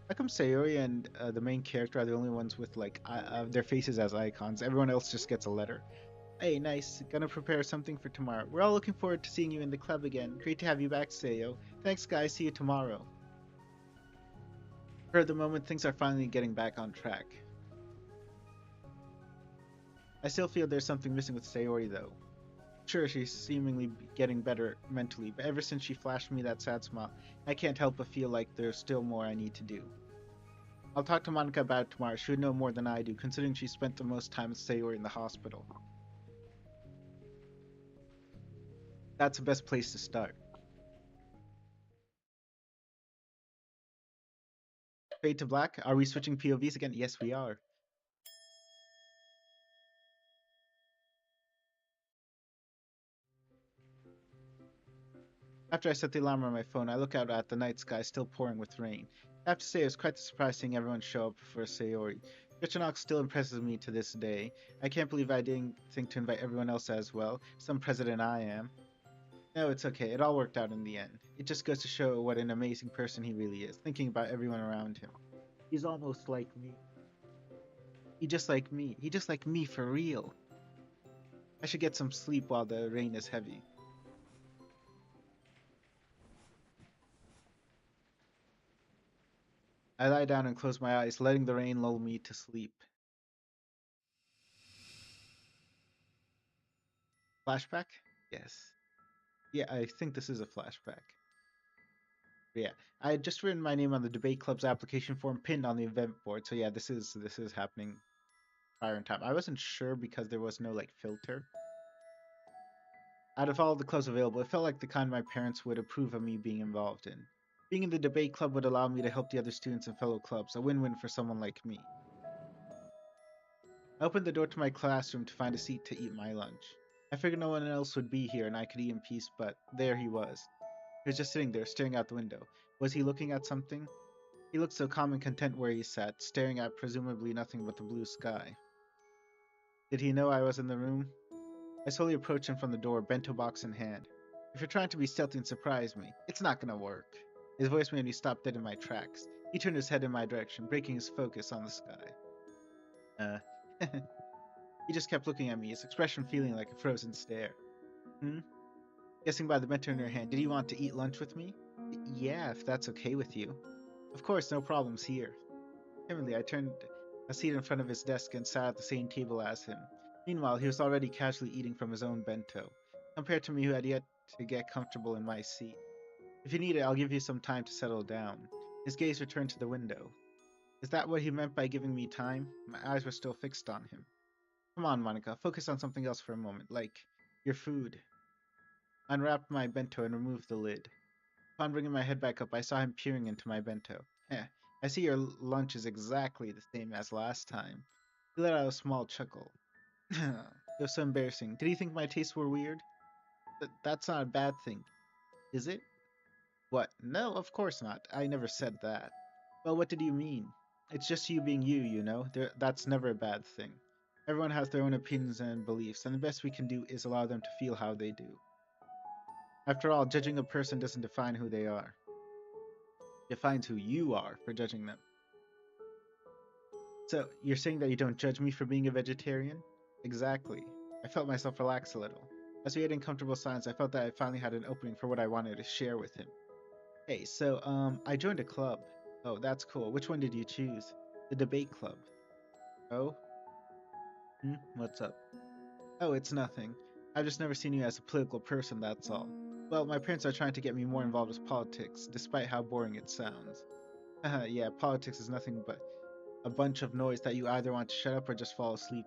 Speaker 2: How come Sayori and the main character are the only ones with like their faces as icons? Everyone else just gets a letter. Hey, nice. Gonna prepare something for tomorrow. We're all looking forward to seeing you in the club again. Great to have you back, Sayo. Thanks, guys. See you tomorrow. For the moment, things are finally getting back on track. I still feel there's something missing with Sayori, though. Sure, she's seemingly getting better mentally, but ever since she flashed me that sad smile, I can't help but feel like there's still more I need to do. I'll talk to Monica about it tomorrow. She would know more than I do, considering she spent the most time with Sayori in the hospital. That's the best place to start. Fade to black. Are we switching POVs again? Yes, we are. After I set the alarm on my phone, I look out at the night sky still pouring with rain. I have to say it was quite the surprise seeing everyone show up for Sayori. Drechenaux still impresses me to this day. I can't believe I didn't think to invite everyone else as well. Some president I am. No, it's okay. It all worked out in the end. It just goes to show what an amazing person he really is, thinking about everyone around him. He's almost like me. He just like me. He just like me for real. I should get some sleep while the rain is heavy. I lie down and close my eyes, letting the rain lull me to sleep. Flashback? Yes. Yeah, I think this is a flashback. Yeah, I had just written my name on the debate club's application form pinned on the event board. So yeah, this is happening prior in time. I wasn't sure because there was no like filter. Out of all the clubs available, it felt like the kind my parents would approve of me being involved in. Being in the debate club would allow me to help the other students and fellow clubs, a win-win for someone like me. I opened the door to my classroom to find a seat to eat my lunch. I figured no one else would be here and I could eat in peace, but there he was. He was just sitting there, staring out the window. Was he looking at something? He looked so calm and content where he sat, staring at presumably nothing but the blue sky. Did he know I was in the room? I slowly approached him from the door, bento box in hand. If you're trying to be stealthy and surprise me, it's not gonna work. His voice made me stop dead in my tracks. He turned his head in my direction, breaking his focus on the sky. Uh, he just kept looking at me, his expression feeling like a frozen stare. Hmm? Guessing by the bento in her hand, did he want to eat lunch with me? Yeah, if that's okay with you. Of course, no problems here. Timidly, I turned a seat in front of his desk and sat at the same table as him. Meanwhile, he was already casually eating from his own bento, compared to me who had yet to get comfortable in my seat. If you need it, I'll give you some time to settle down. His gaze returned to the window. Is that what he meant by giving me time? My eyes were still fixed on him. Come on, Monica, focus on something else for a moment, like your food. I unwrapped my bento and removed the lid. Upon bringing my head back up, I saw him peering into my bento. I see your lunch is exactly the same as last time. He let out a small chuckle. It was so embarrassing. Did he think my tastes were weird? That's not a bad thing, is it? What? No, of course not. I never said that. Well, what did you mean? It's just you being you, you know? That's never a bad thing. Everyone has their own opinions and beliefs, and the best we can do is allow them to feel how they do. After all, judging a person doesn't define who they are. It defines who you are for judging them. So, you're saying that you don't judge me for being a vegetarian? Exactly. I felt myself relax a little. As we had in comfortable silence, I felt that I finally had an opening for what I wanted to share with him. Hey, so, I joined a club. Oh, that's cool. Which one did you choose? The debate club. Oh? What's up? Oh, it's nothing. I've just never seen you as a political person, that's all. Well, my parents are trying to get me more involved with politics, despite how boring it sounds. Haha, yeah, politics is nothing but a bunch of noise that you either want to shut up or just fall asleep.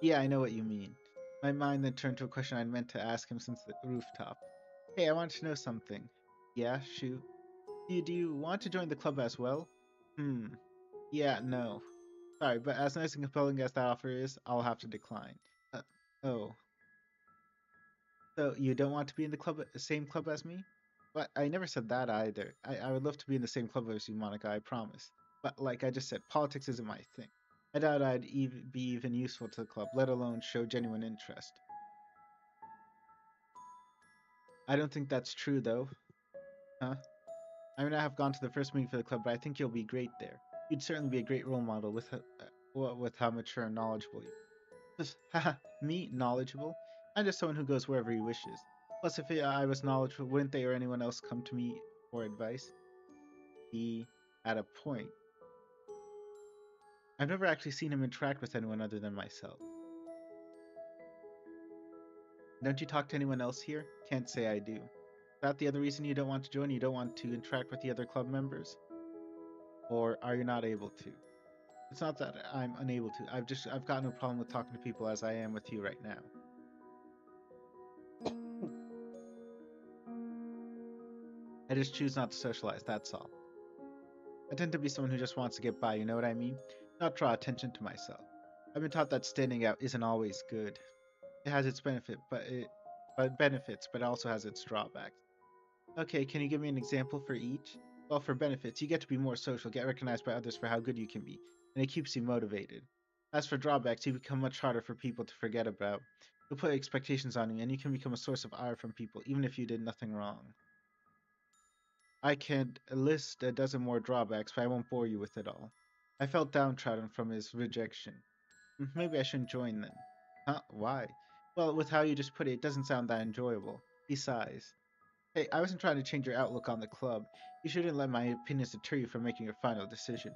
Speaker 2: Yeah, I know what you mean. My mind then turned to a question I'd meant to ask him since the rooftop. Hey, I wanted to know something. Yeah, shoot. Do you want to join the club as well? Hmm. Yeah, no. Sorry, but as nice and compelling as that offer is, I'll have to decline. Uh, oh. So you don't want to be in the same club as me? But I never said that either. I would love to be in the same club as you, Monica, I promise. But like I just said, politics isn't my thing. I doubt I'd be even useful to the club, let alone show genuine interest. I don't think that's true, though. Huh? I mean, I have gone to the first meeting for the club, but I think you'll be great there. You'd certainly be a great role model with how mature and knowledgeable you are. Haha, me knowledgeable? I'm just someone who goes wherever he wishes. Plus, if I was knowledgeable, wouldn't they or anyone else come to me for advice? He had a point. I've never actually seen him interact with anyone other than myself. Don't you talk to anyone else here? Can't say I do. Is that the other reason you don't want to join? You don't want to interact with the other club members? Or are you not able to? It's not that I'm unable to. I've got no problem with talking to people as I am with you right now. I just choose not to socialize, that's all. I tend to be someone who just wants to get by, you know what I mean? Not draw attention to myself. I've been taught that standing out isn't always good. It has its benefits, but it also has its drawbacks. Okay, can you give me an example for each? Well, for benefits, you get to be more social, get recognized by others for how good you can be, and it keeps you motivated. As for drawbacks, you become much harder for people to forget about. They'll put expectations on you, and you can become a source of ire from people, even if you did nothing wrong. I can list a dozen more drawbacks, but I won't bore you with it all. I felt downtrodden from his rejection. Maybe I shouldn't join then. Huh? Why? Well, with how you just put it, it doesn't sound that enjoyable. He sighs. Hey, I wasn't trying to change your outlook on the club. You shouldn't let my opinions deter you from making your final decision.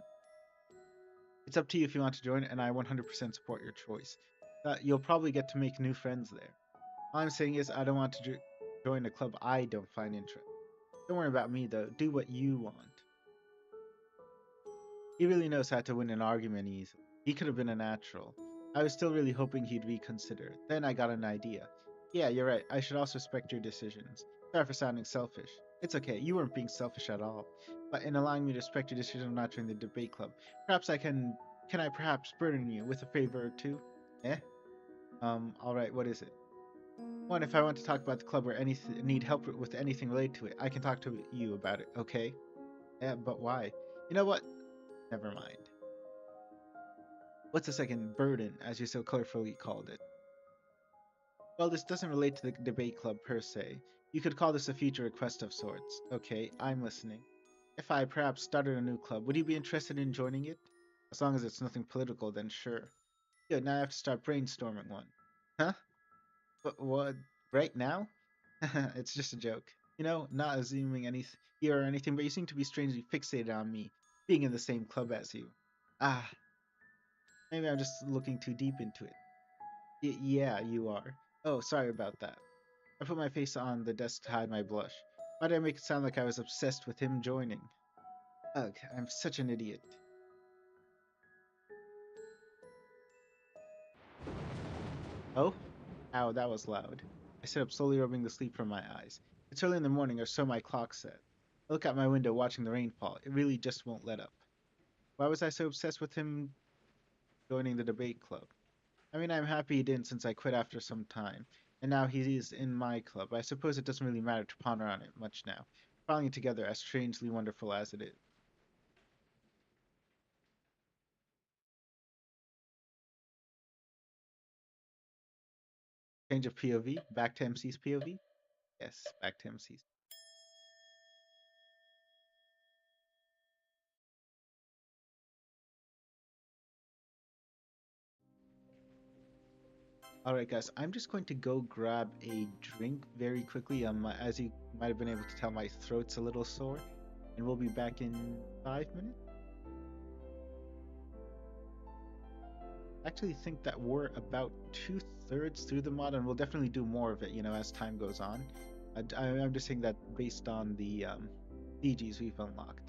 Speaker 2: It's up to you if you want to join, and I 100% support your choice. You'll probably get to make new friends there. All I'm saying is, I don't want to join a club I don't find interesting. Don't worry about me, though. Do what you want. He really knows how to win an argument easily. He could have been a natural. I was still really hoping he'd reconsider. Then I got an idea. Yeah, you're right. I should also respect your decisions. Sorry for sounding selfish. It's okay. You weren't being selfish at all. But in allowing me to respect your decision of not joining the debate club, perhaps I can. Can I perhaps burden you with a favor or two? Eh? Alright, what is it? One, if I want to talk about the club or need help with anything related to it, I can talk to you about it, okay? Yeah, but why? You know what? Never mind. What's the second burden, as you so colorfully called it? Well, this doesn't relate to the debate club per se. You could call this a future request of sorts. Okay, I'm listening. If I perhaps started a new club, would you be interested in joining it? As long as it's nothing political, then sure. Good, now I have to start brainstorming one. Huh? What? Right now? It's just a joke. You know, not assuming anything here or anything, but you seem to be strangely fixated on me being in the same club as you. Ah, maybe I'm just looking too deep into it. Yeah, you are. Oh, sorry about that. I put my face on the desk to hide my blush. Why did I make it sound like I was obsessed with him joining? Ugh, I'm such an idiot. Oh? Ow, that was loud. I sit up, slowly rubbing the sleep from my eyes. It's early in the morning, or so my clock said. I look out my window, watching the rain fall. It really just won't let up. Why was I so obsessed with him joining the debate club? I mean, I'm happy he didn't since I quit after some time, and now he is in my club. I suppose it doesn't really matter to ponder on it much now, piling it together as strangely wonderful as it is.
Speaker 1: Change of POV, back to MC's POV. Yes, back to MC's. All right, guys, I'm just going to go grab a drink very quickly. As you might have been able to tell, my throat's a little sore, and we'll be back in 5 minutes. I actually think that we're about 2/3 through the mod, and we'll definitely do more of it, as time goes on. I'm just saying that based on the DGs we've unlocked.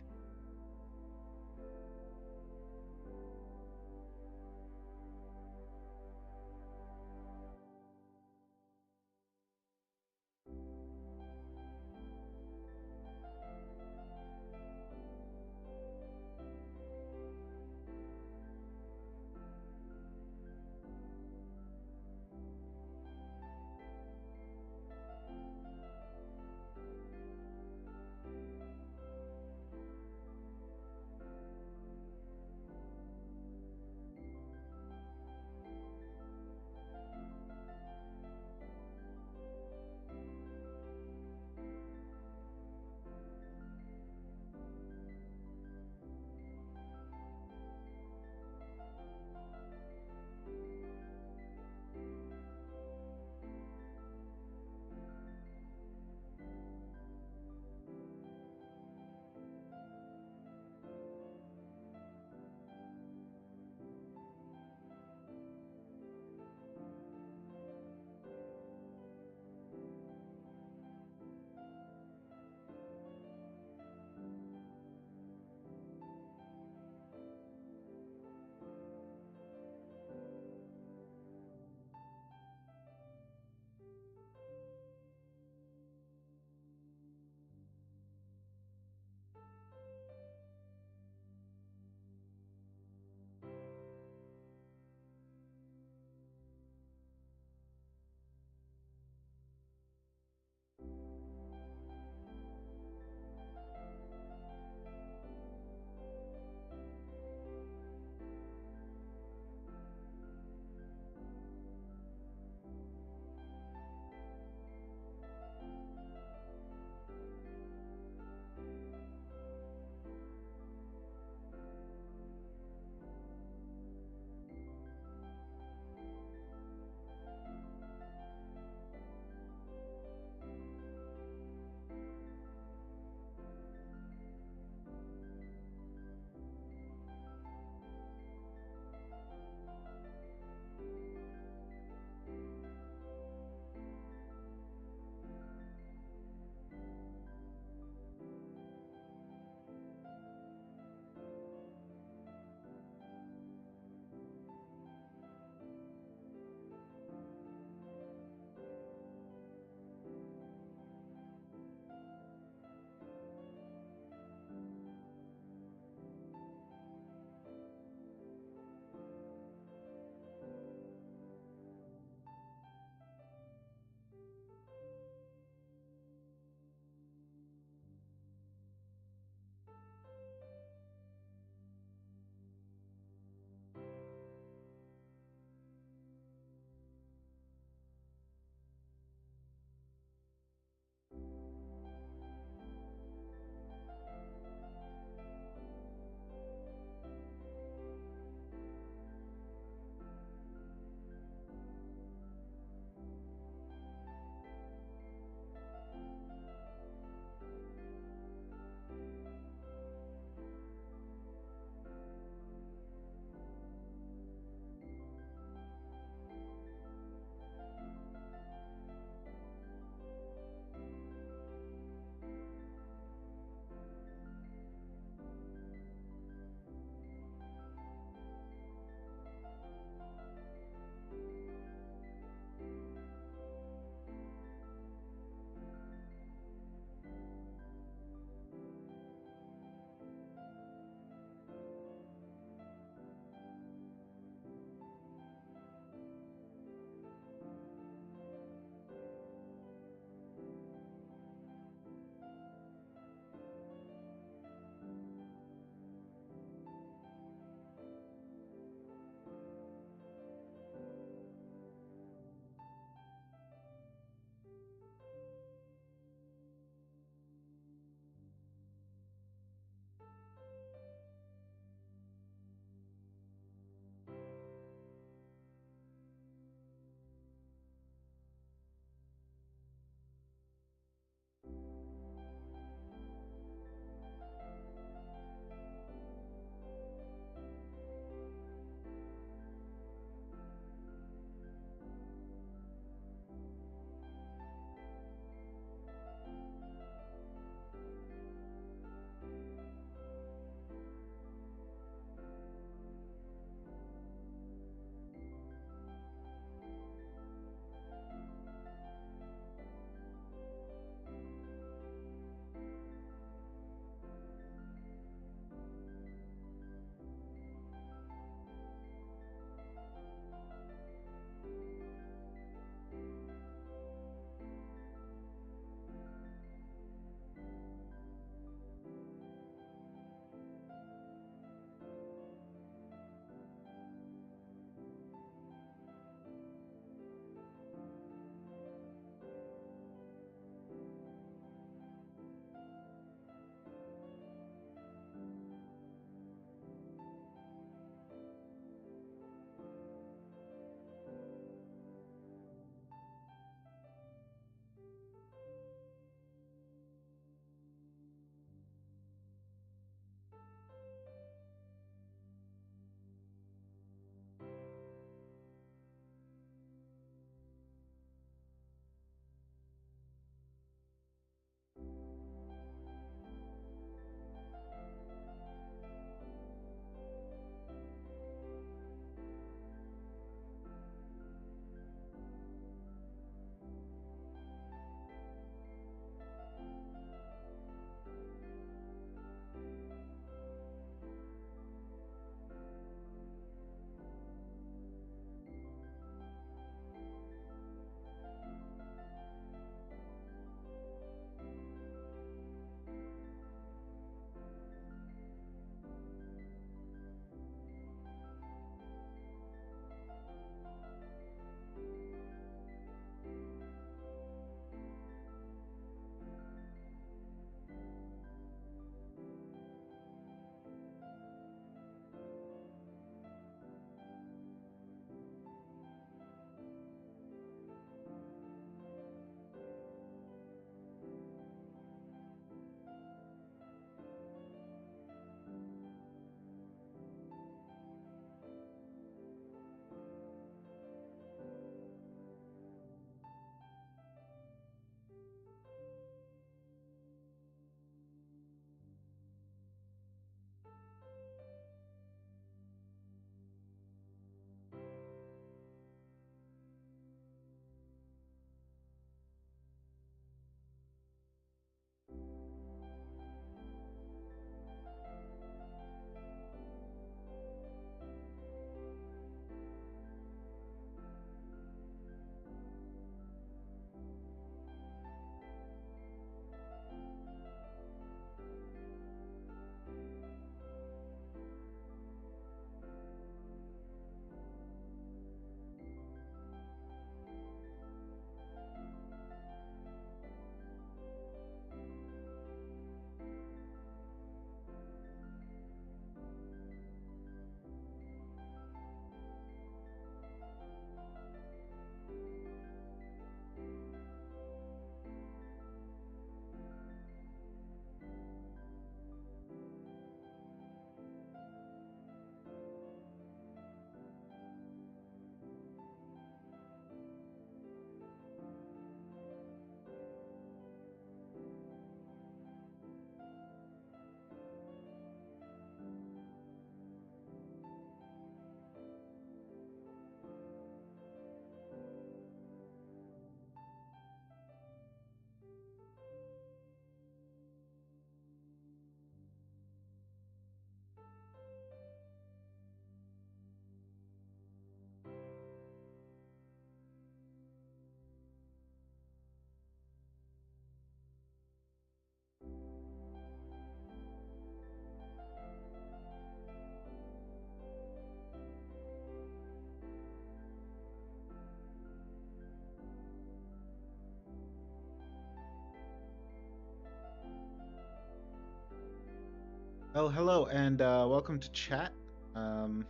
Speaker 1: Oh, hello, and welcome to chat. Um,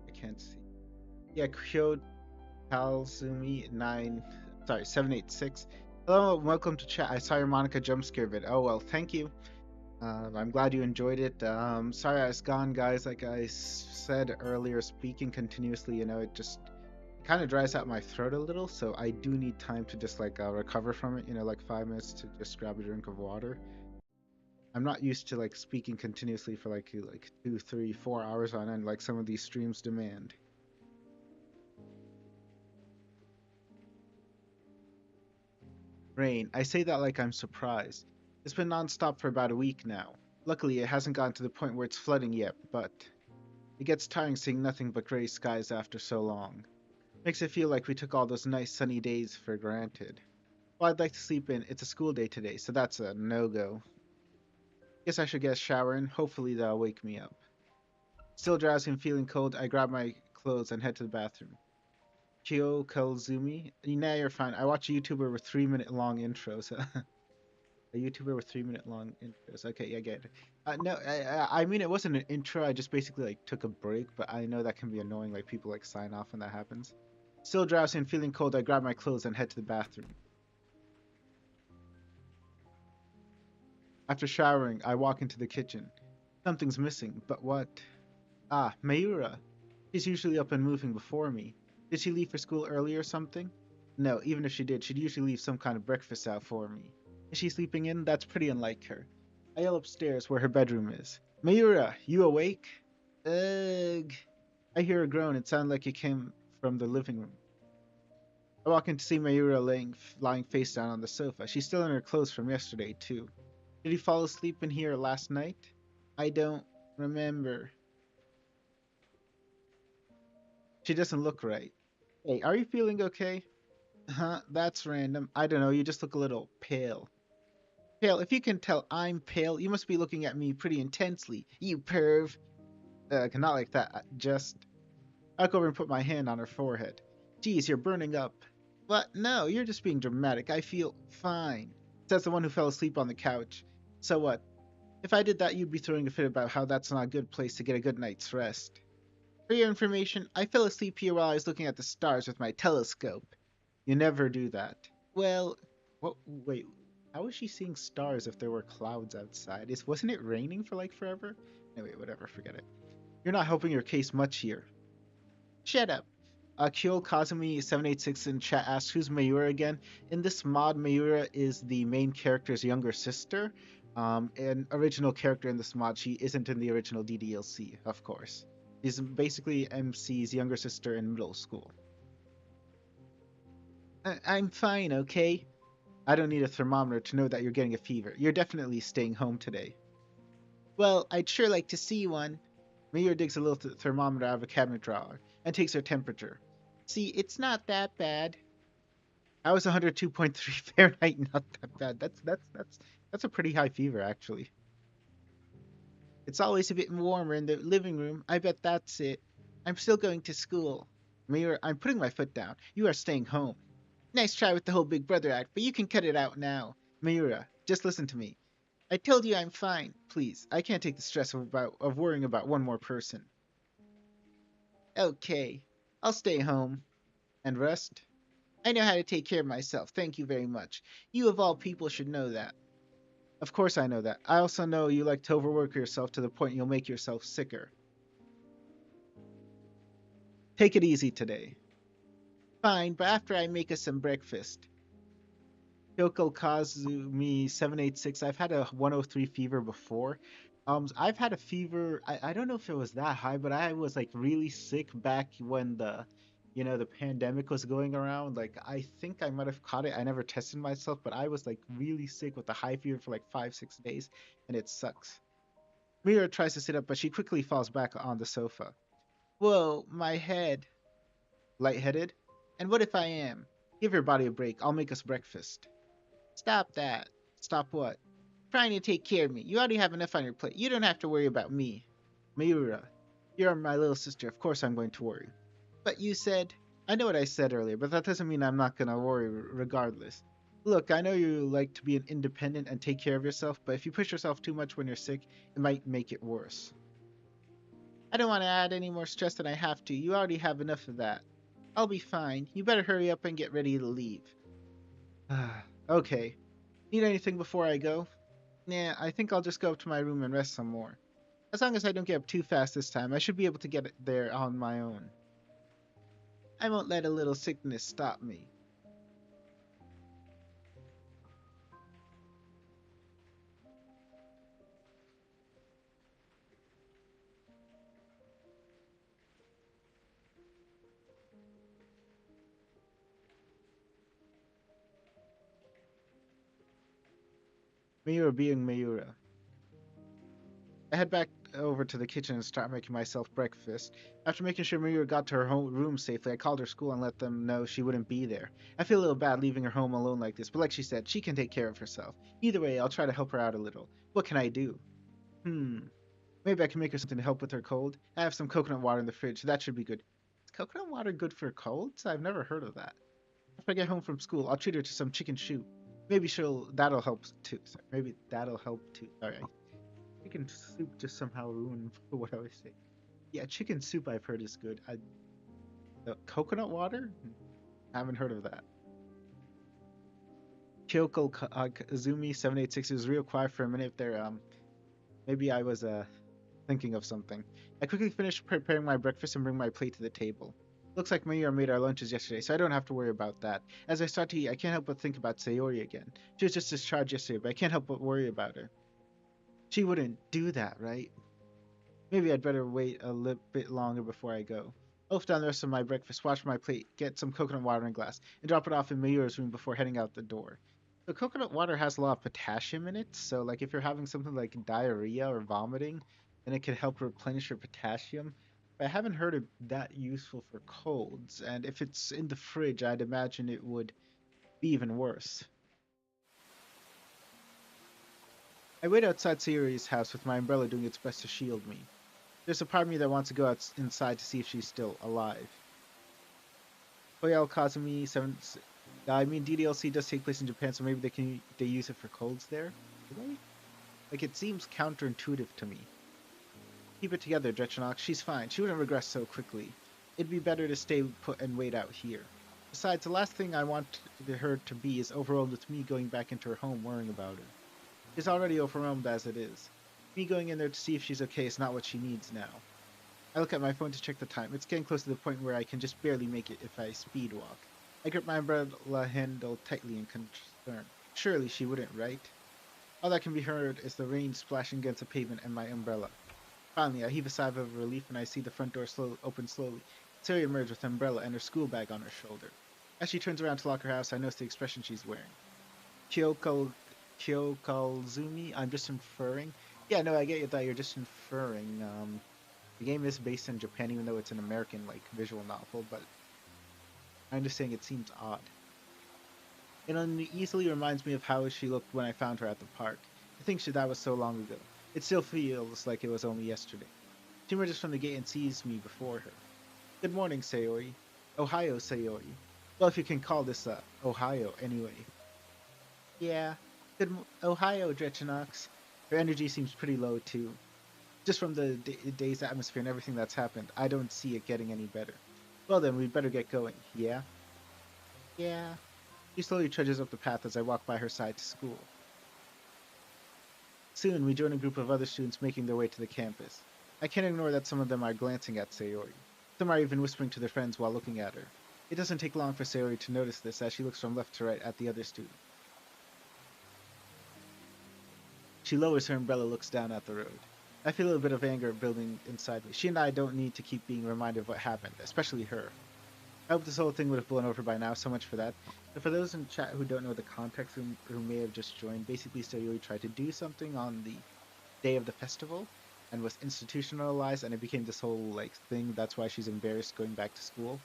Speaker 1: I can't see. Yeah, Kyo Kalzumi 786. Hello, and welcome to chat. I saw your Monica jump scare vid. Oh well, thank you. I'm glad you enjoyed it. Sorry I was gone, guys. Like I said earlier, speaking continuously, it just kind of dries out my throat a little. So I do need time to just like recover from it. Like 5 minutes to just grab a drink of water. I'm not used to like speaking continuously for like 2, 3, 4 hours on end, like some of these streams demand. Rain, I say that like I'm surprised. It's been nonstop for about a week now. Luckily, it hasn't gotten to the point where it's flooding yet, but it gets tiring seeing nothing but gray skies after so long. Makes it feel like we took all those nice sunny days for granted. Well, I'd like to sleep in. It's a school day today, so that's a no-go. Guess I should get a shower in. Hopefully that'll wake me up. Still drowsy and feeling cold, I grab my clothes and head to the bathroom. Kyo Kalzumi. Nah, you're fine. I watch a YouTuber with 3 minute long intros. A YouTuber with 3 minute long intros. Okay, yeah, I get it. No, I mean it wasn't an intro. I just basically like took a break, but I know that can be annoying. Like people like sign off when that happens. Still drowsy and feeling cold, I grab my clothes and head to the bathroom. After showering, I walk into the kitchen. Something's missing, but what? Ah, Mayura. She's usually up and moving before me. Did she leave for school early or something? No, even if she did, she'd usually leave some kind of breakfast out for me. Is she sleeping in? That's pretty unlike her. I yell upstairs where her bedroom is. Mayura, you awake? Ugh. I hear a groan. It sounded like it came from the living room. I walk in to see Mayura lying face down on the sofa. She's still in her clothes from yesterday, too. Did he fall asleep in here last night? I don't remember. She doesn't look right. Hey, are you feeling okay? Huh, that's random. I don't know, you just look a little pale. Pale, if you can tell I'm pale, you must be looking at me pretty intensely. You perv. Not like that. Just. I'll go over and put my hand on her forehead. Geez, you're burning up. What? No, you're just being dramatic. I feel fine. Says the one who fell asleep on the couch. So what? If I did that, you'd be throwing a fit about how that's not a good place to get a good night's rest. For your information, I fell asleep here while I was looking at the stars with my telescope. You never do that. Well, what? Wait, how was she seeing stars if there were clouds outside? Wasn't it raining for like forever? Anyway, whatever, forget it. You're not helping your case much here. Shut up. Kyo Kazumi786 in chat asks, who's Mayura again? In this mod, Mayura is the main character's younger sister. An original character in this mod. She isn't in the original DDLC, of course. She's basically MC's younger sister in middle school. I'm fine, okay? I don't need a thermometer to know that you're getting a fever. You're definitely staying home today. Well, I'd sure like to see one. Mayura digs a little thermometer out of a cabinet drawer and takes her temperature. See, it's not that bad. I was 102.3 Fahrenheit, not that bad. That's a pretty high fever, actually. It's always a bit warmer in the living room. I bet that's it. I'm still going to school. Mayura, I'm putting my foot down. You are staying home. Nice try with the whole Big Brother act, but you can cut it out now. Mayura, just listen to me. I told you I'm fine. Please, I can't take the stress of worrying about one more person. Okay, I'll stay home. And rest? I know how to take care of myself. Thank you very much. You of all people should know that. Of course I know that. I also know you like to overwork yourself to the point you'll make yourself sicker. Take it easy today. Fine, but after I make us some breakfast. Kyoko Kazumi 786. I've had a 103 fever before. I've had a fever. I don't know if it was that high, but I was like really sick back when the pandemic was going around. Like I think I might have caught it. I never tested myself, but I was like really sick with a high fever for like 5, 6 days, and it sucks. Mira tries to sit up, but she quickly falls back on the sofa. Whoa, my head. Lightheaded? And what if I am? Give your body a break. I'll make us breakfast. Stop that. Stop what? Trying to take care of me. You already have enough on your plate. You don't have to worry about me. Miura, you're my little sister. Of course I'm going to worry. But you said... I know what I said earlier, but that doesn't mean I'm not going to worry regardless.
Speaker 2: Look, I know you like to be an independent and take care of yourself, but if you push yourself too much when you're sick, it might make it worse. I don't want to add any more stress than I have to. You already have enough of that. I'll be fine. You better hurry up and get ready to leave. Okay. Need anything before I go? Nah, I think I'll just go up to my room and rest some more. As long as I don't get up too fast this time, I should be able to get there on my own. I won't let a little sickness stop me. Miura being Miura. I head back over to the kitchen and start making myself breakfast. After making sure Miura got to her home room safely, I called her school and let them know she wouldn't be there. I feel a little bad leaving her home alone like this, but like she said, she can take care of herself. Either way, I'll try to help her out a little. What can I do? Hmm. Maybe I can make her something to help with her cold. I have some coconut water in the fridge, so that should be good. Is coconut water good for colds? I've never heard of that. If I get home from school, I'll treat her to some chicken soup. Maybe that'll help too. Sorry, maybe that'll help too. Alright. Chicken soup just somehow ruined what I was saying. Yeah, chicken soup I've heard is good. Coconut water? Haven't heard of that. Kyoko Kazumi 786 was real quiet for a minute there. Maybe I was thinking of something. I quickly finished preparing my breakfast and bring my plate to the table. Looks like Mayura made our lunches yesterday, so I don't have to worry about that. As I start to eat, I can't help but think about Sayori again. She was just discharged yesterday, but I can't help but worry about her. She wouldn't do that, right? Maybe I'd better wait a little bit longer before I go. Wolf down the rest of my breakfast, wash my plate, get some coconut water in a glass, and drop it off in Mayura's room before heading out the door. The coconut water has a lot of potassium in it, so like if you're having something like diarrhea or vomiting, then it can help replenish your potassium. But I haven't heard it that useful for colds, and if it's in the fridge, I'd imagine it would be even worse. I wait outside Sayori's house with my umbrella doing its best to shield me. There's a part of me that wants to go inside to see if she's still alive. Koyao Kazumi 7. I mean, DDLC does take place in Japan, so maybe they use it for colds there. Do they? Like it seems counterintuitive to me. Keep it together, Drechenaux. She's fine. She wouldn't regress so quickly. It'd be better to stay put and wait out here. Besides, the last thing I want her to be is overwhelmed with me going back into her home worrying about her. She's already overwhelmed as it is. Me going in there to see if she's okay is not what she needs now. I look at my phone to check the time. It's getting close to the point where I can just barely make it if I speed walk. I grip my umbrella handle tightly in concern. Surely she wouldn't, right? All that can be heard is the rain splashing against the pavement and my umbrella. Finally, I heave a sigh of relief when I see the front door open slowly. Sari emerges with an umbrella and her school bag on her shoulder. As she turns around to lock her house, I notice the expression she's wearing. Kyokalzumi, I'm just inferring. Yeah, no, I get that you're just inferring. The game is based in Japan, even though it's an American like visual novel, but I'm just saying it seems odd. It uneasily reminds me of how she looked when I found her at the park. I think that was so long ago. It still feels like it was only yesterday. She emerges from the gate and sees me before her. Good morning, Sayori. Ohio, Sayori. Well, if you can call this Ohio, anyway. Yeah. Ohio, Drechenaux. Her energy seems pretty low, too. Just from the day's atmosphere and everything that's happened, I don't see it getting any better. Well then, we'd better get going, yeah? Yeah. She slowly trudges up the path as I walk by her side to school. Soon, we join a group of other students making their way to the campus. I can't ignore that some of them are glancing at Sayori. Some are even whispering to their friends while looking at her. It doesn't take long for Sayori to notice this as she looks from left to right at the other student. She lowers her umbrella, looks down at the road. I feel a bit of anger building inside me. She and I don't need to keep being reminded of what happened, especially her. I hope this whole thing would have blown over by now, so much for that. But for those in chat who don't know the context, who may have just joined, basically Sayori tried to do something on the day of the festival and was institutionalized, and it became this whole like thing. That's why she's embarrassed going back to school.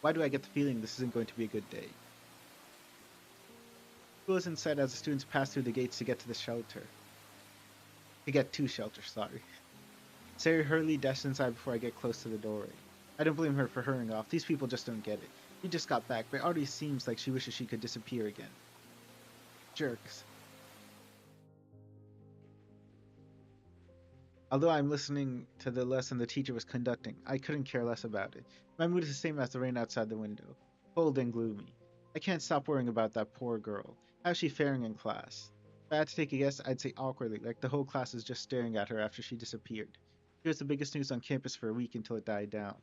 Speaker 2: Why do I get the feeling this isn't going to be a good day? School is in sight as the students pass through the gates to get to the shelter. To get to shelter, sorry. Sayori hurriedly dashes inside before I get close to the doorway. I don't blame her for hurrying off. These people just don't get it. She just got back, but it already seems like she wishes she could disappear again. Jerks. Although I'm listening to the lesson the teacher was conducting, I couldn't care less about it. My mood is the same as the rain outside the window, cold and gloomy. I can't stop worrying about that poor girl. How's she faring in class? If I had to take a guess, I'd say awkwardly, like the whole class is just staring at her after she disappeared. She was the biggest news on campus for a week until it died down.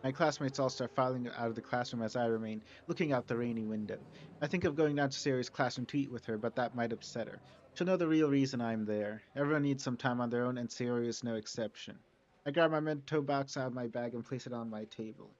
Speaker 2: My classmates all start filing out of the classroom as I remain looking out the rainy window. I think of going down to Sayori's classroom to eat with her, but that might upset her. She'll know the real reason I'm there. Everyone needs some time on their own, and Sayori is no exception. I grab my bento box out of my bag and place it on my table.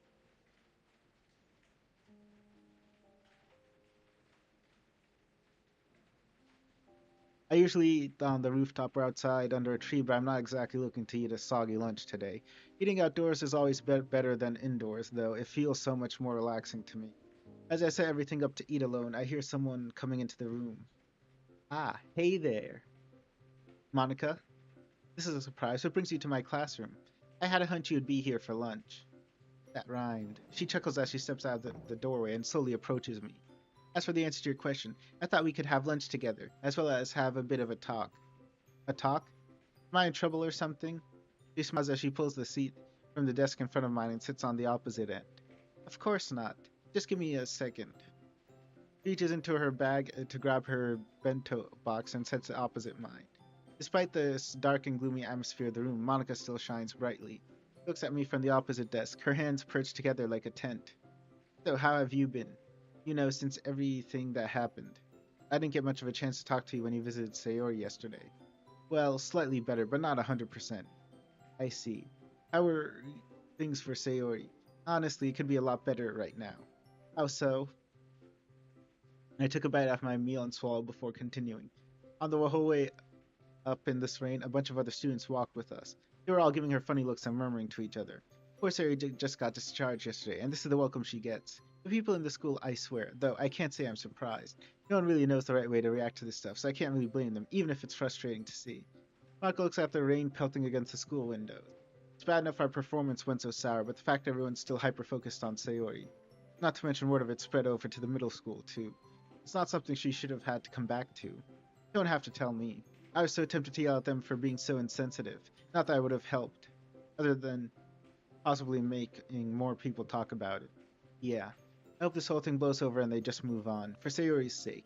Speaker 2: I usually eat on the rooftop or outside under a tree, but I'm not exactly looking to eat a soggy lunch today. Eating outdoors is always better than indoors, though. It feels so much more relaxing to me. As I set everything up to eat alone, I hear someone coming into the room. Ah, hey there. Monica, this is a surprise. What brings you to my classroom? I had a hunch you'd be here for lunch. That rhymed. She chuckles as she steps out of the doorway and slowly approaches me. As for the answer to your question, I thought we could have lunch together, as well as have a bit of a talk. A talk? Am I in trouble or something? She smiles as she pulls the seat from the desk in front of mine and sits on the opposite end. Of course not. Just give me a second. She reaches into her bag to grab her bento box and sets it opposite mine. Despite the dark and gloomy atmosphere of the room, Monica still shines brightly. She looks at me from the opposite desk, her hands perched together like a tent. So, how have you been? You know, since everything that happened. I didn't get much of a chance to talk to you when you visited Sayori yesterday. Well, slightly better, but not 100%. I see. How were things for Sayori? Honestly, it could be a lot better right now. How so? I took a bite out of my meal and swallowed before continuing. On the whole way up in this rain, a bunch of other students walked with us. They were all giving her funny looks and murmuring to each other. Poor Sayori just got discharged yesterday, and this is the welcome she gets. The people in the school, I swear, though I can't say I'm surprised. No one really knows the right way to react to this stuff, so I can't really blame them, even if it's frustrating to see. Marco looks at the rain pelting against the school windows. It's bad enough our performance went so sour, but the fact everyone's still hyper-focused on Sayori. Not to mention word of it spread over to the middle school, too. It's not something she should have had to come back to. You don't have to tell me. I was so tempted to yell at them for being so insensitive. Not that I would have helped, other than possibly making more people talk about it. Yeah, I hope this whole thing blows over and they just move on, for Sayori's sake.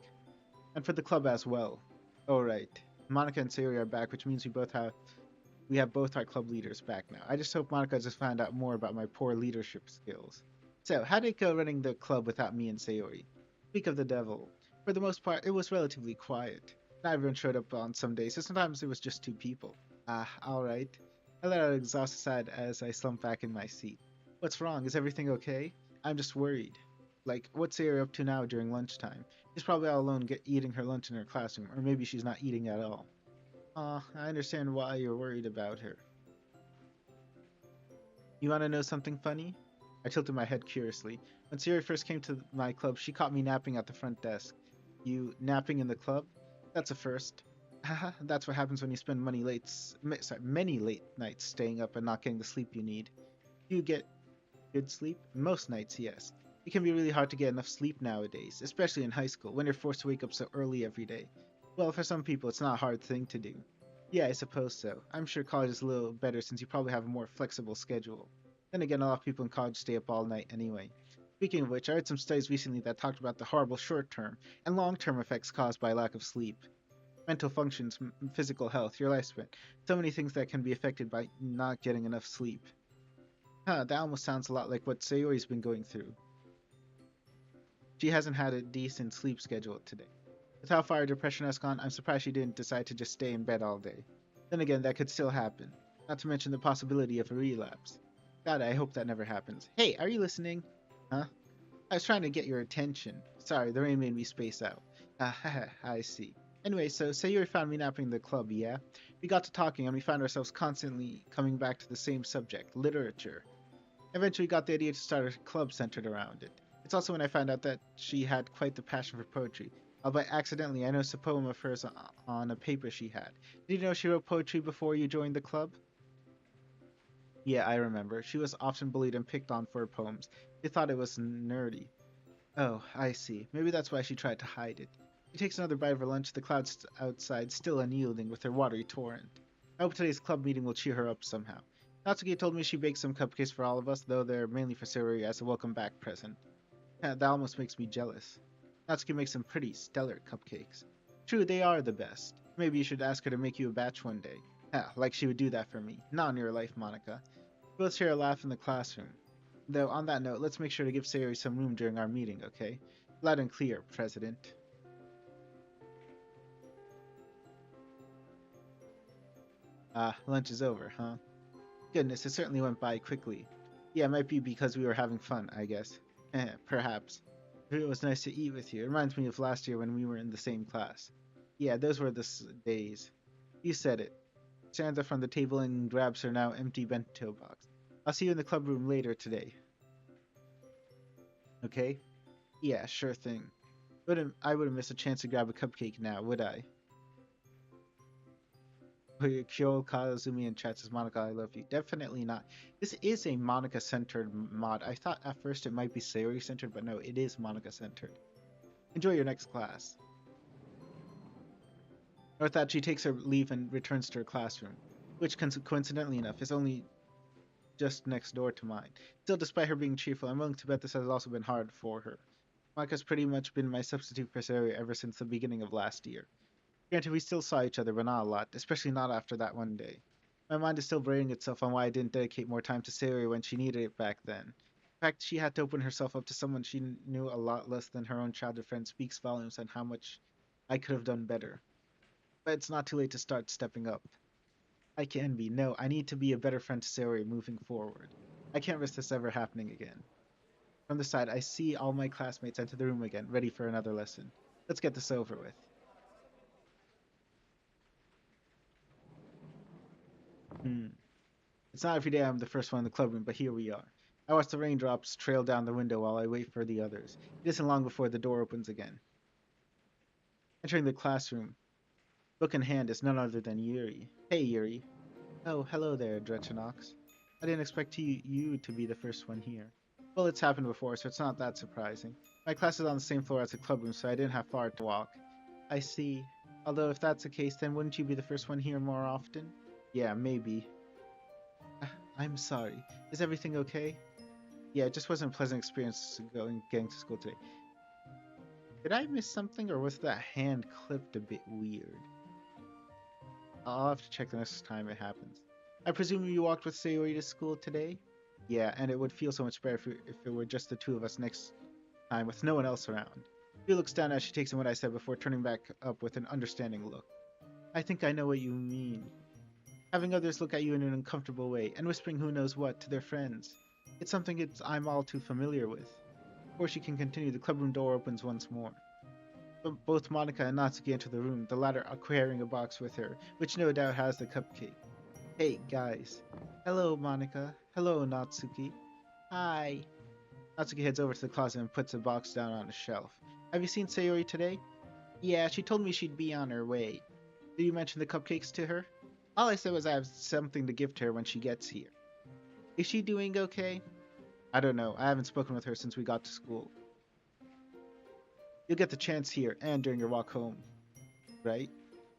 Speaker 2: And for the club as well. Oh right, Monica and Sayori are back, which means we have both our club leaders back now. I just hope Monica just found out more about my poor leadership skills. So, how did it go running the club without me and Sayori? Speak of the devil. For the most part, it was relatively quiet. Not everyone showed up on some days, so sometimes it was just two people. Ah, alright. I let out an exhausted sigh as I slumped back in my seat. What's wrong? Is everything okay? I'm just worried. Like, what's Sayori up to now during lunchtime? She's probably all alone eating her lunch in her classroom, or maybe she's not eating at all. I understand why you're worried about her. You want to know something funny? I tilted my head curiously. When Sayori first came to my club, she caught me napping at the front desk. You napping in the club? That's a first. Haha, that's what happens when you spend many late nights staying up and not getting the sleep you need. You get good sleep? Most nights, yes. It can be really hard to get enough sleep nowadays, especially in high school, when you're forced to wake up so early every day. Well, for some people, it's not a hard thing to do. Yeah, I suppose so. I'm sure college is a little better since you probably have a more flexible schedule. Then again, a lot of people in college stay up all night anyway. Speaking of which, I read some studies recently that talked about the horrible short-term and long-term effects caused by lack of sleep. Mental functions, physical health, your lifespan. So many things that can be affected by not getting enough sleep. Huh, that almost sounds a lot like what Sayori's been going through. She hasn't had a decent sleep schedule today. With how far her depression has gone, I'm surprised she didn't decide to just stay in bed all day. Then again, that could still happen. Not to mention the possibility of a relapse. God, I hope that never happens. Hey, are you listening? Huh? I was trying to get your attention. Sorry, the rain made me space out. I see. Anyway, so Sayuri found me napping in the club, yeah? We got to talking and we found ourselves constantly coming back to the same subject, literature. Eventually got the idea to start a club centered around it. It's also when I found out that she had quite the passion for poetry. Albeit accidentally, I noticed a poem of hers on a paper she had. Did you know she wrote poetry before you joined the club? Yeah, I remember. She was often bullied and picked on for her poems. They thought it was nerdy. Oh, I see. Maybe that's why she tried to hide it. She takes another bite of her lunch, the clouds outside still unyielding with their watery torrent. I hope today's club meeting will cheer her up somehow. Natsuki told me she baked some cupcakes for all of us, though they're mainly for Sayori as a welcome back present. That almost makes me jealous. Natsuki makes some pretty stellar cupcakes. True, they are the best. Maybe you should ask her to make you a batch one day. Like she would do that for me. Not in your life, Monica. We both share a laugh in the classroom. Though, on that note, let's make sure to give Sayori some room during our meeting, okay? Loud and clear, President. Lunch is over, huh? Goodness, it certainly went by quickly. Yeah, it might be because we were having fun, I guess. Perhaps. It was nice to eat with you. It reminds me of last year when we were in the same class. Yeah, those were the days. You said it. Stands up from the table and grabs her now empty bento box. I'll see you in the club room later today. Okay? Yeah, sure thing. I wouldn't miss a chance to grab a cupcake now, would I? Kyo, Kazumi, and chat says, Monica, I love you. Definitely not. This is a Monica-centered mod. I thought at first it might be Sayori-centered, but no, it is Monica-centered. Enjoy your next class. With that, she takes her leave and returns to her classroom, which coincidentally enough is only just next door to mine. Still, despite her being cheerful, I'm willing to bet this has also been hard for her. Monica's pretty much been my substitute for Sayori ever since the beginning of last year. Granted, we still saw each other, but not a lot, especially not after that one day. My mind is still braining itself on why I didn't dedicate more time to Sayori when she needed it back then. The fact she had to open herself up to someone she knew a lot less than her own childhood friend speaks volumes on how much I could have done better. But it's not too late to start stepping up. I can be. No, I need to be a better friend to Sayori moving forward. I can't risk this ever happening again. From the side, I see all my classmates enter the room again, ready for another lesson. Let's get this over with. It's not every day I'm the first one in the clubroom, but here we are. I watch the raindrops trail down the window while I wait for the others. It isn't long before the door opens again. Entering the classroom, book in hand, is none other than Yuri. Hey, Yuri. Oh, hello there, Drechenaux. I didn't expect you to be the first one here. Well, it's happened before, so it's not that surprising. My class is on the same floor as the clubroom, so I didn't have far to walk. I see. Although if that's the case, then wouldn't you be the first one here more often? Yeah, maybe. I'm sorry. Is everything okay? Yeah, it just wasn't a pleasant experience getting to school today. Did I miss something, or was that hand clipped a bit weird? I'll have to check the next time it happens. I presume you walked with Sayori to school today? Yeah, and it would feel so much better if it were just the two of us next time with no one else around. She looks down as she takes in what I said before turning back up with an understanding look. I think I know what you mean. Having others look at you in an uncomfortable way, and whispering who knows what to their friends. It's something I'm all too familiar with. Before she can continue, the clubroom door opens once more. But both Monica and Natsuki enter the room, the latter carrying a box with her, which no doubt has the cupcake. Hey, guys. Hello, Monica. Hello, Natsuki. Hi. Natsuki heads over to the closet and puts the box down on a shelf. Have you seen Sayori today? Yeah, she told me she'd be on her way. Did you mention the cupcakes to her? All I said was I have something to give to her when she gets here. Is she doing okay? I don't know. I haven't spoken with her since we got to school. You'll get the chance here and during your walk home, right?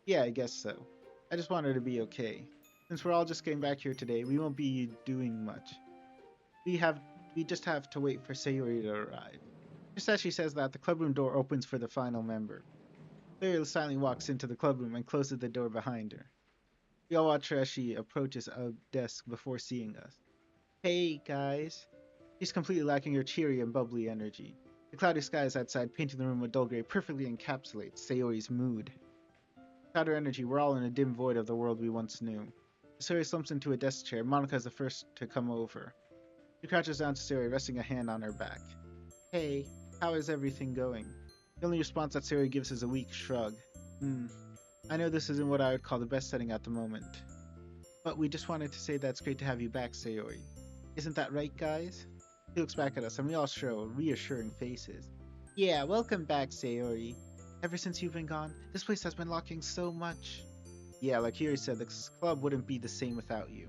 Speaker 2: Yeah, I guess so. I just want her to be okay. Since we're all just getting back here today, we won't be doing much. We just have to wait for Sayori to arrive. Just as she says that, the clubroom door opens for the final member. Sayori silently walks into the clubroom and closes the door behind her. We all watch her as she approaches a desk before seeing us. Hey, guys. She's completely lacking her cheery and bubbly energy. The cloudy skies outside painting the room with dull gray perfectly encapsulates Sayori's mood. Without her energy, we're all in a dim void of the world we once knew. As Sayori slumps into a desk chair, Monica is the first to come over. She crouches down to Sayori, resting a hand on her back. Hey, how is everything going? The only response that Sayori gives is a weak shrug. I know this isn't what I would call the best setting at the moment. But we just wanted to say that it's great to have you back, Sayori. Isn't that right, guys? He looks back at us, and we all show reassuring faces. Yeah, welcome back, Sayori. Ever since you've been gone, this place has been lacking so much. Yeah, like Yuri said, this club wouldn't be the same without you.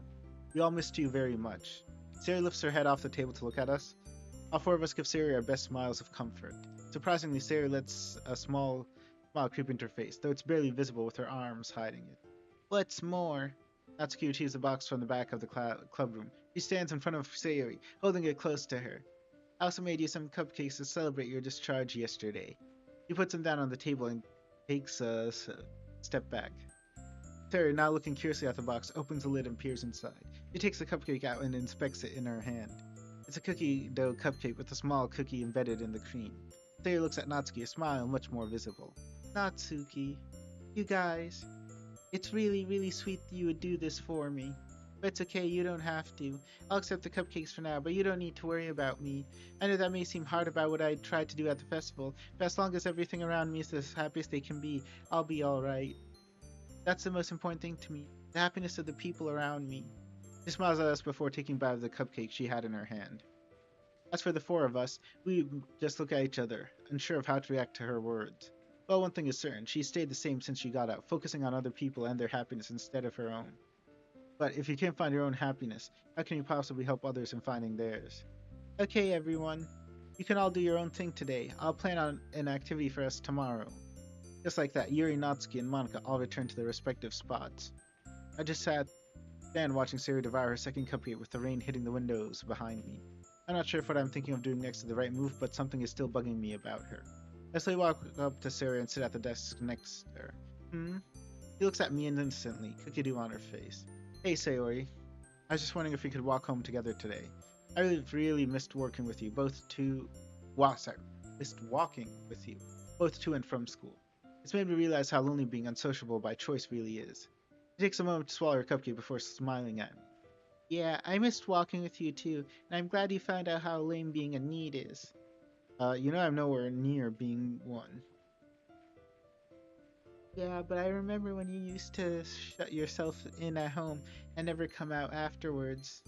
Speaker 2: We all missed you very much. Sari lifts her head off the table to look at us. All four of us give Sari our best smiles of comfort. Surprisingly, Sari lets a small smile creep into her face, though it's barely visible with her arms hiding it. What's more? Natsuki retrieves a box from the back of the club room. She stands in front of Sayori, holding it close to her. I also made you some cupcakes to celebrate your discharge yesterday. She puts them down on the table and takes a step back. Sayori, now looking curiously at the box, opens the lid and peers inside. She takes the cupcake out and inspects it in her hand. It's a cookie dough cupcake with a small cookie embedded in the cream. Sayori looks at Natsuki, a smile much more visible. Natsuki, you guys, it's really, really sweet that you would do this for me. But it's okay, you don't have to. I'll accept the cupcakes for now, but you don't need to worry about me. I know that may seem hard about what I tried to do at the festival, but as long as everything around me is as happy as they can be, I'll be alright. That's the most important thing to me, the happiness of the people around me. She smiles at us before taking a bite of the cupcake she had in her hand. As for the four of us, we just look at each other, unsure of how to react to her words. Well, one thing is certain, she stayed the same since she got out, focusing on other people and their happiness instead of her own. But if you can't find your own happiness, how can you possibly help others in finding theirs? Okay, everyone. You can all do your own thing today. I'll plan on an activity for us tomorrow. Just like that, Yuri, Natsuki, and Monika all return to their respective spots. I just stand watching Sayori devour her second cupcake with the rain hitting the windows behind me. I'm not sure if what I'm thinking of doing next is the right move, but something is still bugging me about her. I slowly walk up to Sayori and sit at the desk next to her. She looks at me innocently, cookie dough on her face. Hey, Sayori. I was just wondering if we could walk home together today. I really missed working with you, missed walking with you, both to and from school. It's made me realize how lonely being unsociable by choice really is. She takes a moment to swallow her cupcake before smiling at me. Yeah, I missed walking with you too, and I'm glad you found out how lame being a need is. I'm nowhere near being one. Yeah, but I remember when you used to shut yourself in at home and never come out afterwards.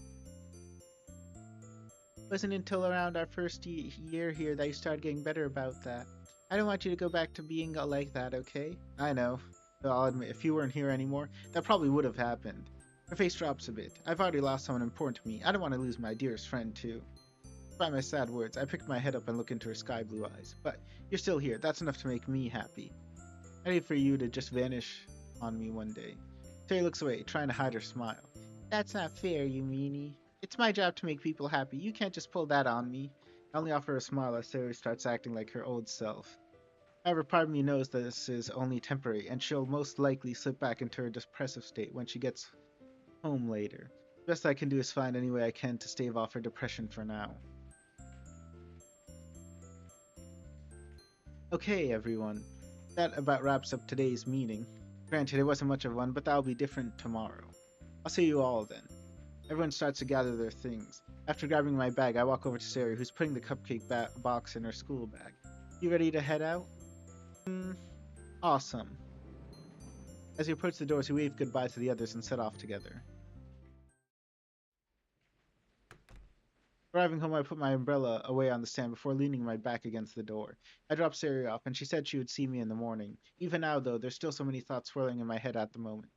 Speaker 2: It wasn't until around our first year here that you started getting better about that. I don't want you to go back to being like that, okay? I know. Though I'll admit, if you weren't here anymore, that probably would have happened. Her face drops a bit. I've already lost someone important to me. I don't want to lose my dearest friend, too. Despite my sad words, I pick my head up and look into her sky blue eyes. But you're still here. That's enough to make me happy. I need for you to just vanish on me one day. Terry looks away, trying to hide her smile. That's not fair, you meanie. It's my job to make people happy. You can't just pull that on me. I only offer a smile as Terry starts acting like her old self. However, part of me knows this is only temporary, and she'll most likely slip back into her depressive state when she gets home later. The best I can do is find any way I can to stave off her depression for now. Okay, everyone. That about wraps up today's meeting. Granted, it wasn't much of one, but that'll be different tomorrow. I'll see you all then. Everyone starts to gather their things. After grabbing my bag, I walk over to Sari, who's putting the cupcake box in her school bag. You ready to head out? Awesome. As we approach the doors, we wave goodbye to the others and set off together. Arriving home, I put my umbrella away on the stand before leaning my back against the door. I dropped Sari off, and she said she would see me in the morning. Even now, though, there's still so many thoughts swirling in my head at the moment.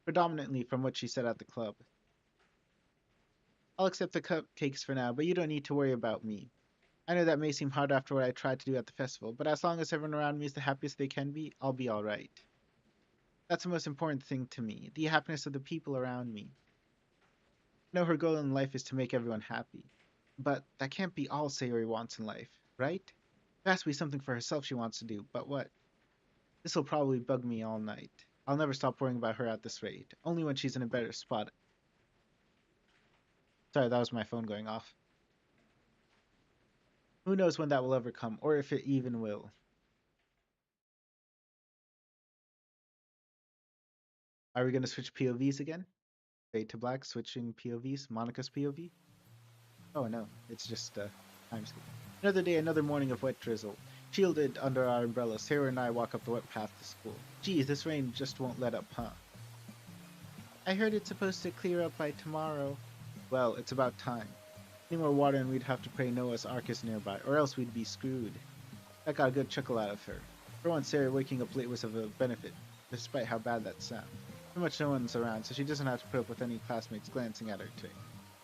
Speaker 2: Predominantly from what she said at the club. I'll accept the cupcakes for now, but you don't need to worry about me. I know that may seem hard after what I tried to do at the festival, but as long as everyone around me is the happiest they can be, I'll be alright. That's the most important thing to me, the happiness of the people around me. I know her goal in life is to make everyone happy. But that can't be all Sayori wants in life, right? There has to be something for herself she wants to do, but what? This'll probably bug me all night. I'll never stop worrying about her at this rate, only when she's in a better spot. Sorry, that was my phone going off. Who knows when that will ever come, or if it even will. Are we going to switch POVs again? Fade to black, switching POVs, Monica's POV? Oh no, it's just time skip. Another day, another morning of wet drizzle. Shielded under our umbrellas, Sarah and I walk up the wet path to school. Geez, this rain just won't let up, huh? I heard it's supposed to clear up by tomorrow. Well, it's about time. Any more water and we'd have to pray Noah's Ark is nearby, or else we'd be screwed. That got a good chuckle out of her. For once, Sarah waking up late was of a benefit, despite how bad that sounds. Pretty much no one's around, so she doesn't have to put up with any classmates glancing at her today.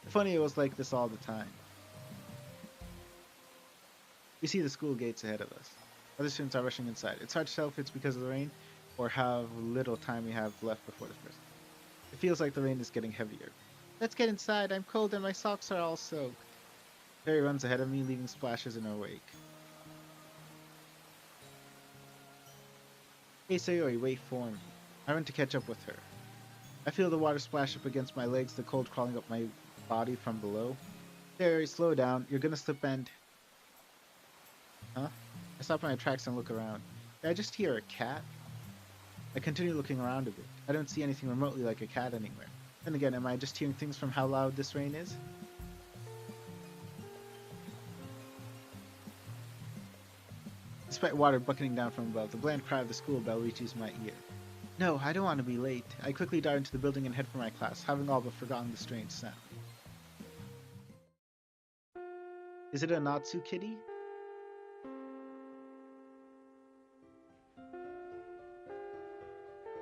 Speaker 2: Funny, it was like this all the time. We see the school gates ahead of us. Other students are rushing inside. It's hard to tell if it's because of the rain or how little time we have left before the first. It feels like the rain is getting heavier. Let's get inside. I'm cold and my socks are all soaked. Terry runs ahead of me, leaving splashes in her wake. Hey Sayori, wait for me. I run to catch up with her. I feel the water splash up against my legs, the cold crawling up my body from below. Sayori, slow down. You're gonna slip and... Huh? I stop in my tracks and look around. Did I just hear a cat? I continue looking around a bit. I don't see anything remotely like a cat anywhere. Then again, am I just hearing things from how loud this rain is? Despite water bucketing down from above, the bland cry of the school bell reaches my ear. No, I don't want to be late. I quickly dart into the building and head for my class, having all but forgotten the strange sound. Is it a Natsu kitty?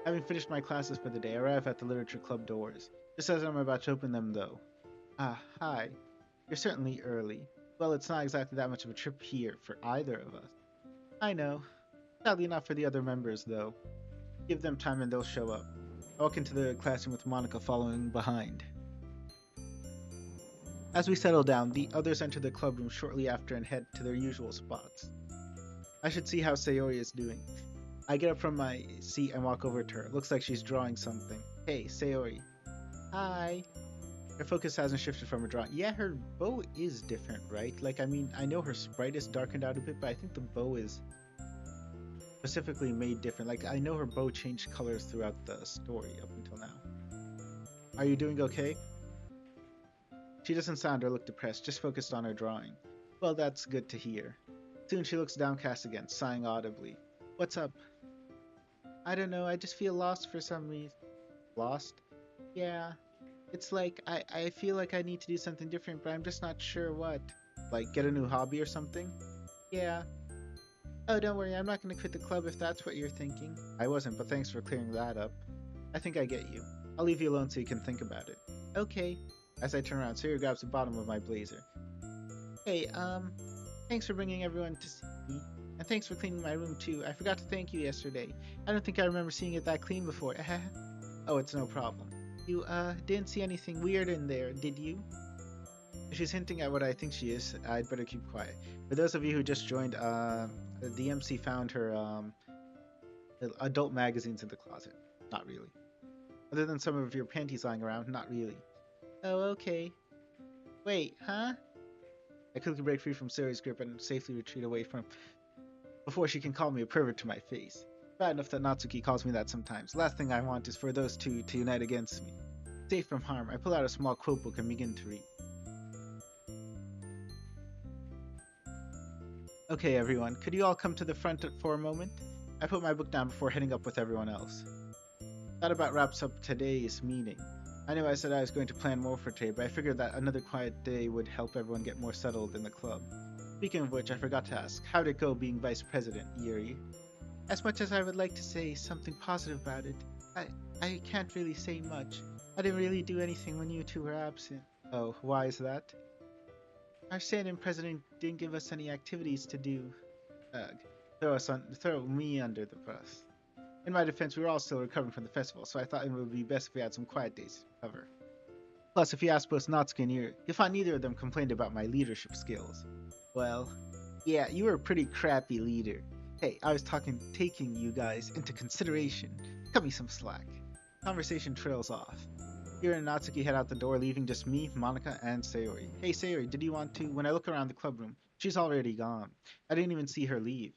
Speaker 2: Having finished my classes for the day, I arrive at the literature club doors. Just as I'm about to open them, though. Ah, hi. You're certainly early. Well, it's not exactly that much of a trip here for either of us. I know. Sadly not for the other members, though. Give them time and they'll show up. I walk into the classroom with Monica following behind. As we settle down, the others enter the club room shortly after and head to their usual spots. I should see how Sayori is doing. I get up from my seat and walk over to her. Looks like she's drawing something. Hey, Sayori. Hi. Her focus hasn't shifted from her drawing. Yeah, her bow is different, right? Like, I mean, I know her sprite is darkened out a bit, but I think the bow is specifically made different. Like, I know her bow changed colors throughout the story up until now. Are you doing okay? She doesn't sound or look depressed, just focused on her drawing. Well, that's good to hear. Soon she looks downcast again, sighing audibly. What's up? I don't know, I just feel lost for some reason. Lost? Yeah. It's like, I feel like I need to do something different, but I'm just not sure what. Like, get a new hobby or something? Yeah. Oh, don't worry, I'm not going to quit the club if that's what you're thinking. I wasn't, but thanks for clearing that up. I think I get you. I'll leave you alone so you can think about it. Okay. As I turn around, Sarah grabs the bottom of my blazer. Hey, thanks for bringing everyone to see me. And thanks for cleaning my room too. I forgot to thank you yesterday. I don't think I remember seeing it that clean before. Oh, it's no problem. You, didn't see anything weird in there, did you? If she's hinting at what I think she is, I'd better keep quiet. For those of you who just joined, the MC found her, adult magazines in the closet. Not really. Other than some of your panties lying around, not really. Oh, okay. Wait, huh? I quickly break free from Sari's grip and safely retreat away from before she can call me a pervert to my face. Bad enough that Natsuki calls me that sometimes. Last thing I want is for those two to unite against me. Safe from harm, I pull out a small quote book and begin to read. Okay, everyone, could you all come to the front for a moment? I put my book down before heading up with everyone else. That about wraps up today's meeting. I knew I said I was going to plan more for today, but I figured that another quiet day would help everyone get more settled in the club. Speaking of which, I forgot to ask, how'd it go being vice president, Yuri? As much as I would like to say something positive about it, I can't really say much. I didn't really do anything when you two were absent. Oh, why is that? Our stand-in president didn't give us any activities to do. Throw me under the bus. In my defense, we were all still recovering from the festival, so I thought it would be best if we had some quiet days to recover. Plus, if you ask both Natsuki and Yuri, you'll find neither of them complained about my leadership skills. Well, yeah, you were a pretty crappy leader. Hey, I was taking you guys into consideration. Cut me some slack. Conversation trails off. Yuri and Natsuki head out the door, leaving just me, Monica, and Sayori. Hey Sayori, did you want to? When I look around the club room, she's already gone. I didn't even see her leave.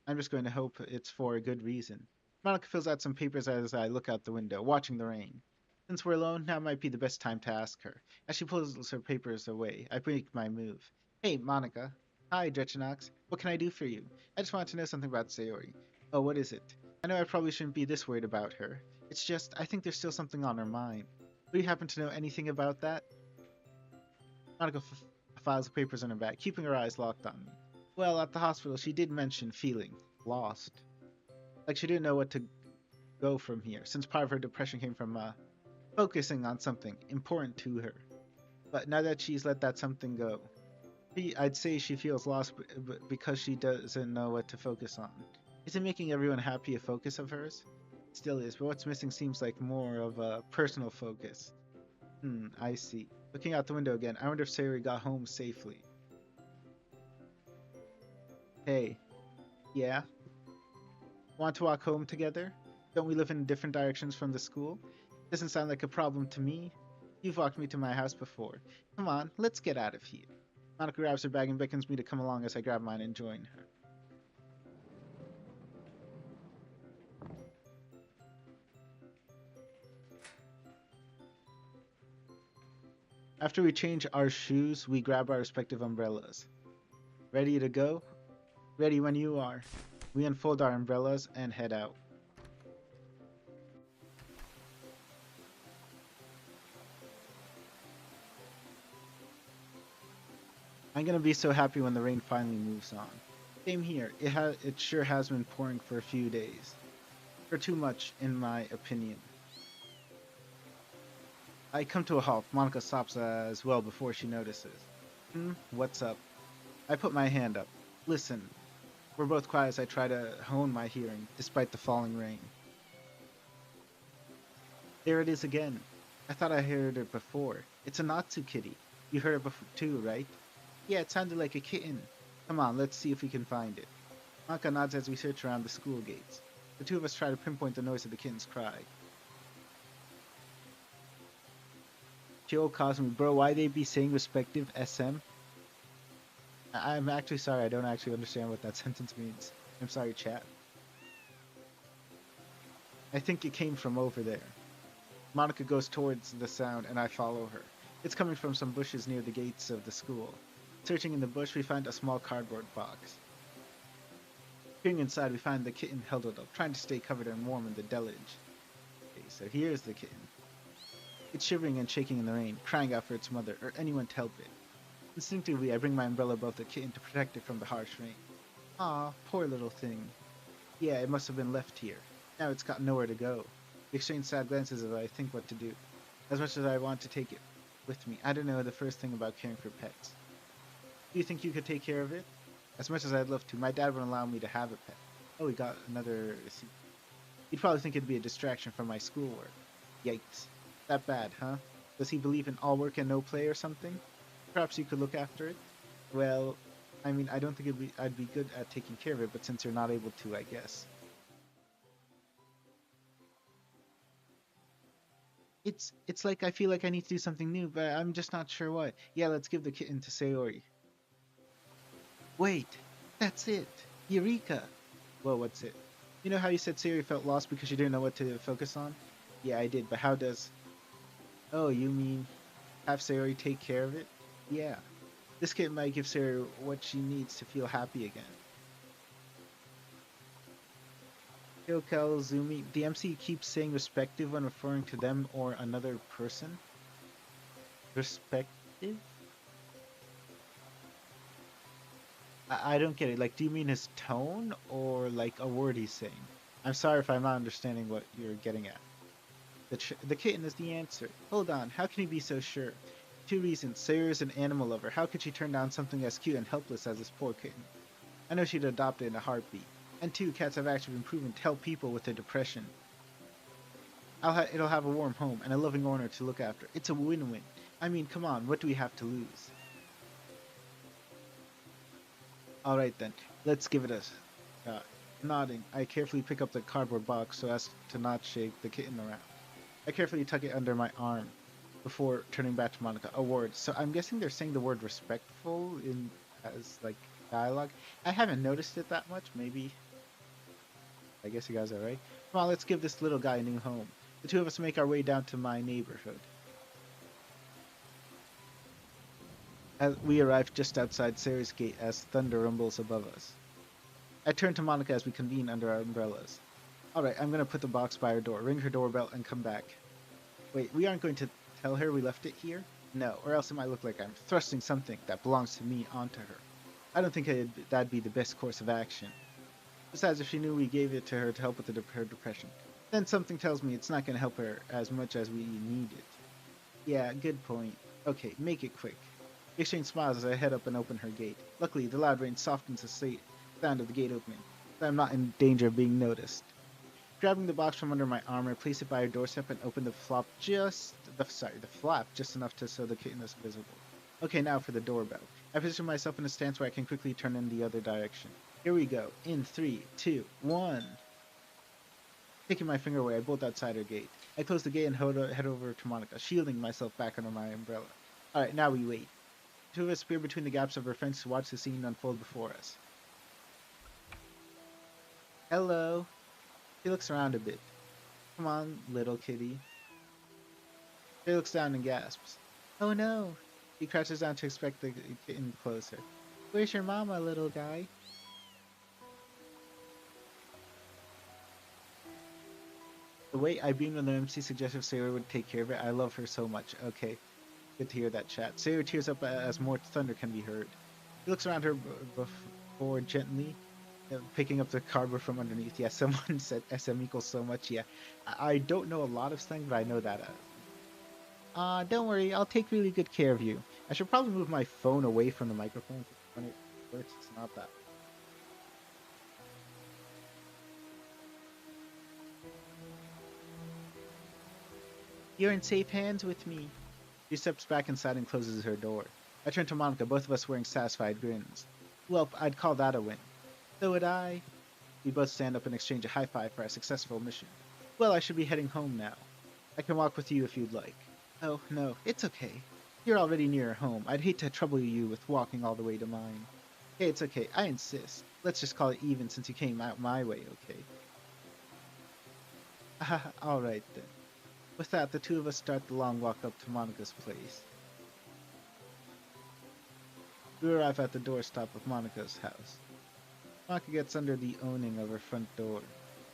Speaker 2: I'm just going to hope it's for a good reason. Monica fills out some papers as I look out the window, watching the rain. Since we're alone, now might be the best time to ask her. As she pulls her papers away, I break my move. Hey, Monica. Hi, Drechenaux. What can I do for you? I just wanted to know something about Sayori. Oh, what is it? I know I probably shouldn't be this worried about her. It's just, I think there's still something on her mind. Do you happen to know anything about that? Monica files the papers in her bag, keeping her eyes locked on me. Well, at the hospital, she did mention feeling lost. Like she didn't know what to go from here, since part of her depression came from focusing on something important to her. But now that she's let that something go, I'd say she feels lost because she doesn't know what to focus on. Isn't making everyone happy a focus of hers? It still is, but what's missing seems like more of a personal focus. I see. Looking out the window again, I wonder if Sayori got home safely. Hey, yeah? Want to walk home together? Don't we live in different directions from the school? Doesn't sound like a problem to me. You've walked me to my house before. Come on, let's get out of here. Monica grabs her bag and beckons me to come along as I grab mine and join her. After we change our shoes, we grab our respective umbrellas. Ready to go? Ready when you are. We unfold our umbrellas and head out. I'm gonna be so happy when the rain finally moves on. Same here. It sure has been pouring for a few days. For too much, in my opinion. I come to a halt. Monica stops as well before she notices. What's up? I put my hand up. Listen. We're both quiet as I try to hone my hearing, despite the falling rain. There it is again. I thought I heard it before. It's a Natsu kitty. You heard it before too, right? Yeah, it sounded like a kitten. Come on, let's see if we can find it. Monica nods as we search around the school gates. The two of us try to pinpoint the noise of the kitten's cry. Joe calls me, bro, why they be saying respective SM? I'm actually sorry, I don't actually understand what that sentence means. I'm sorry, chat. I think it came from over there. Monica goes towards the sound and I follow her. It's coming from some bushes near the gates of the school. Searching in the bush, we find a small cardboard box. Peering inside, we find the kitten huddled up, trying to stay covered and warm in the deluge. Okay, so here's the kitten. It's shivering and shaking in the rain, crying out for its mother, or anyone to help it. Instinctively, I bring my umbrella above the kitten to protect it from the harsh rain. Aw, poor little thing. Yeah, it must have been left here. Now it's got nowhere to go. We exchange sad glances as I think what to do. As much as I want to take it with me, I don't know the first thing about caring for pets. Do you think you could take care of it? As much as I'd love to, my dad wouldn't allow me to have a pet. Oh, we got another... He'd probably think it'd be a distraction from my schoolwork. Yikes. That bad, huh? Does he believe in all work and no play or something? Perhaps you could look after it? Well, I mean, I don't think I'd be good at taking care of it, but since you're not able to, I guess. It's like I feel like I need to do something new, but I'm just not sure what. Yeah, let's give the kitten to Sayori. Wait, that's it. Eureka! Whoa, what's it? You know how you said Sayori felt lost because she didn't know what to focus on? Yeah, I did, but how does... Oh, you mean have Sayori take care of it? Yeah. This kitten might give Sayori what she needs to feel happy again. Yokel, Zumi, the MC keeps saying respective when referring to them or another person? Respective? I don't get it. Like, do you mean his tone or like a word he's saying? I'm sorry if I'm not understanding what you're getting at. The kitten is the answer. Hold on, how can you be so sure? 2 reasons. Sayori is an animal lover. How could she turn down something as cute and helpless as this poor kitten? I know she'd adopt it in a heartbeat. And 2, cats have actually been proven to help people with their depression. It'll have a warm home and a loving owner to look after. It's a win-win. I mean, come on, what do we have to lose? Alright then, let's give it a shot. Nodding, I carefully pick up the cardboard box so as to not shake the kitten around. I carefully tuck it under my arm before turning back to Monica. A word. So I'm guessing they're saying the word respectful in as like dialogue. I haven't noticed it that much. Maybe. I guess you guys are right. Come on, let's give this little guy a new home. The two of us make our way down to my neighborhood. As we arrive just outside Sarah's gate as thunder rumbles above us. I turn to Monica as we convene under our umbrellas. Alright, I'm gonna put the box by her door, ring her doorbell, and come back. Wait, we aren't going to tell her we left it here? No, or else it might look like I'm thrusting something that belongs to me onto her. I don't think that'd be the best course of action. Besides, if she knew we gave it to her to help with her depression, Then something tells me it's not going to help her as much as we need it. Yeah, good point. Okay, make it quick. We exchange smiles as I head up and open her gate. Luckily, the loud rain softens the sound of the gate opening, so I'm not in danger of being noticed. Grabbing the box from under my arm, I place it by her doorstep and open the flap just enough to so the kitten is visible. Okay, now for the doorbell. I position myself in a stance where I can quickly turn in the other direction. Here we go. In 3, 2, 1. Taking my finger away, I bolt outside her gate. I close the gate and head over to Monica, shielding myself back under my umbrella. Alright, now we wait. Two of us peer between the gaps of her fence to watch the scene unfold before us. Hello. She looks around a bit. Come on, little kitty. She looks down and gasps. Oh no. He crouches down to inspect the kitten closer. Where's your mama, little guy? The way I beamed when the MC suggested Sarah would take care of it, I love her so much. Okay, good to hear that chat. Sarah tears up as more thunder can be heard. He looks around her before gently picking up the cardboard from underneath. Yeah, someone said SM equals so much. Yeah, I don't know a lot of slang, but I know that. Don't worry, I'll take really good care of you. I should probably move my phone away from the microphone. When it works, it's not that. You're in safe hands with me. She steps back inside and closes her door. I turn to Monica, both of us wearing satisfied grins. Well, I'd call that a win. So would I. We both stand up and exchange a high five for our successful mission. Well, I should be heading home now. I can walk with you if you'd like. Oh, no, it's okay. You're already near home. I'd hate to trouble you with walking all the way to mine. Hey, it's okay. I insist. Let's just call it even since you came out my way, okay? All right then. With that, the two of us start the long walk up to Monica's place. We arrive at the doorstep of Monica's house. Monica gets under the awning of her front door.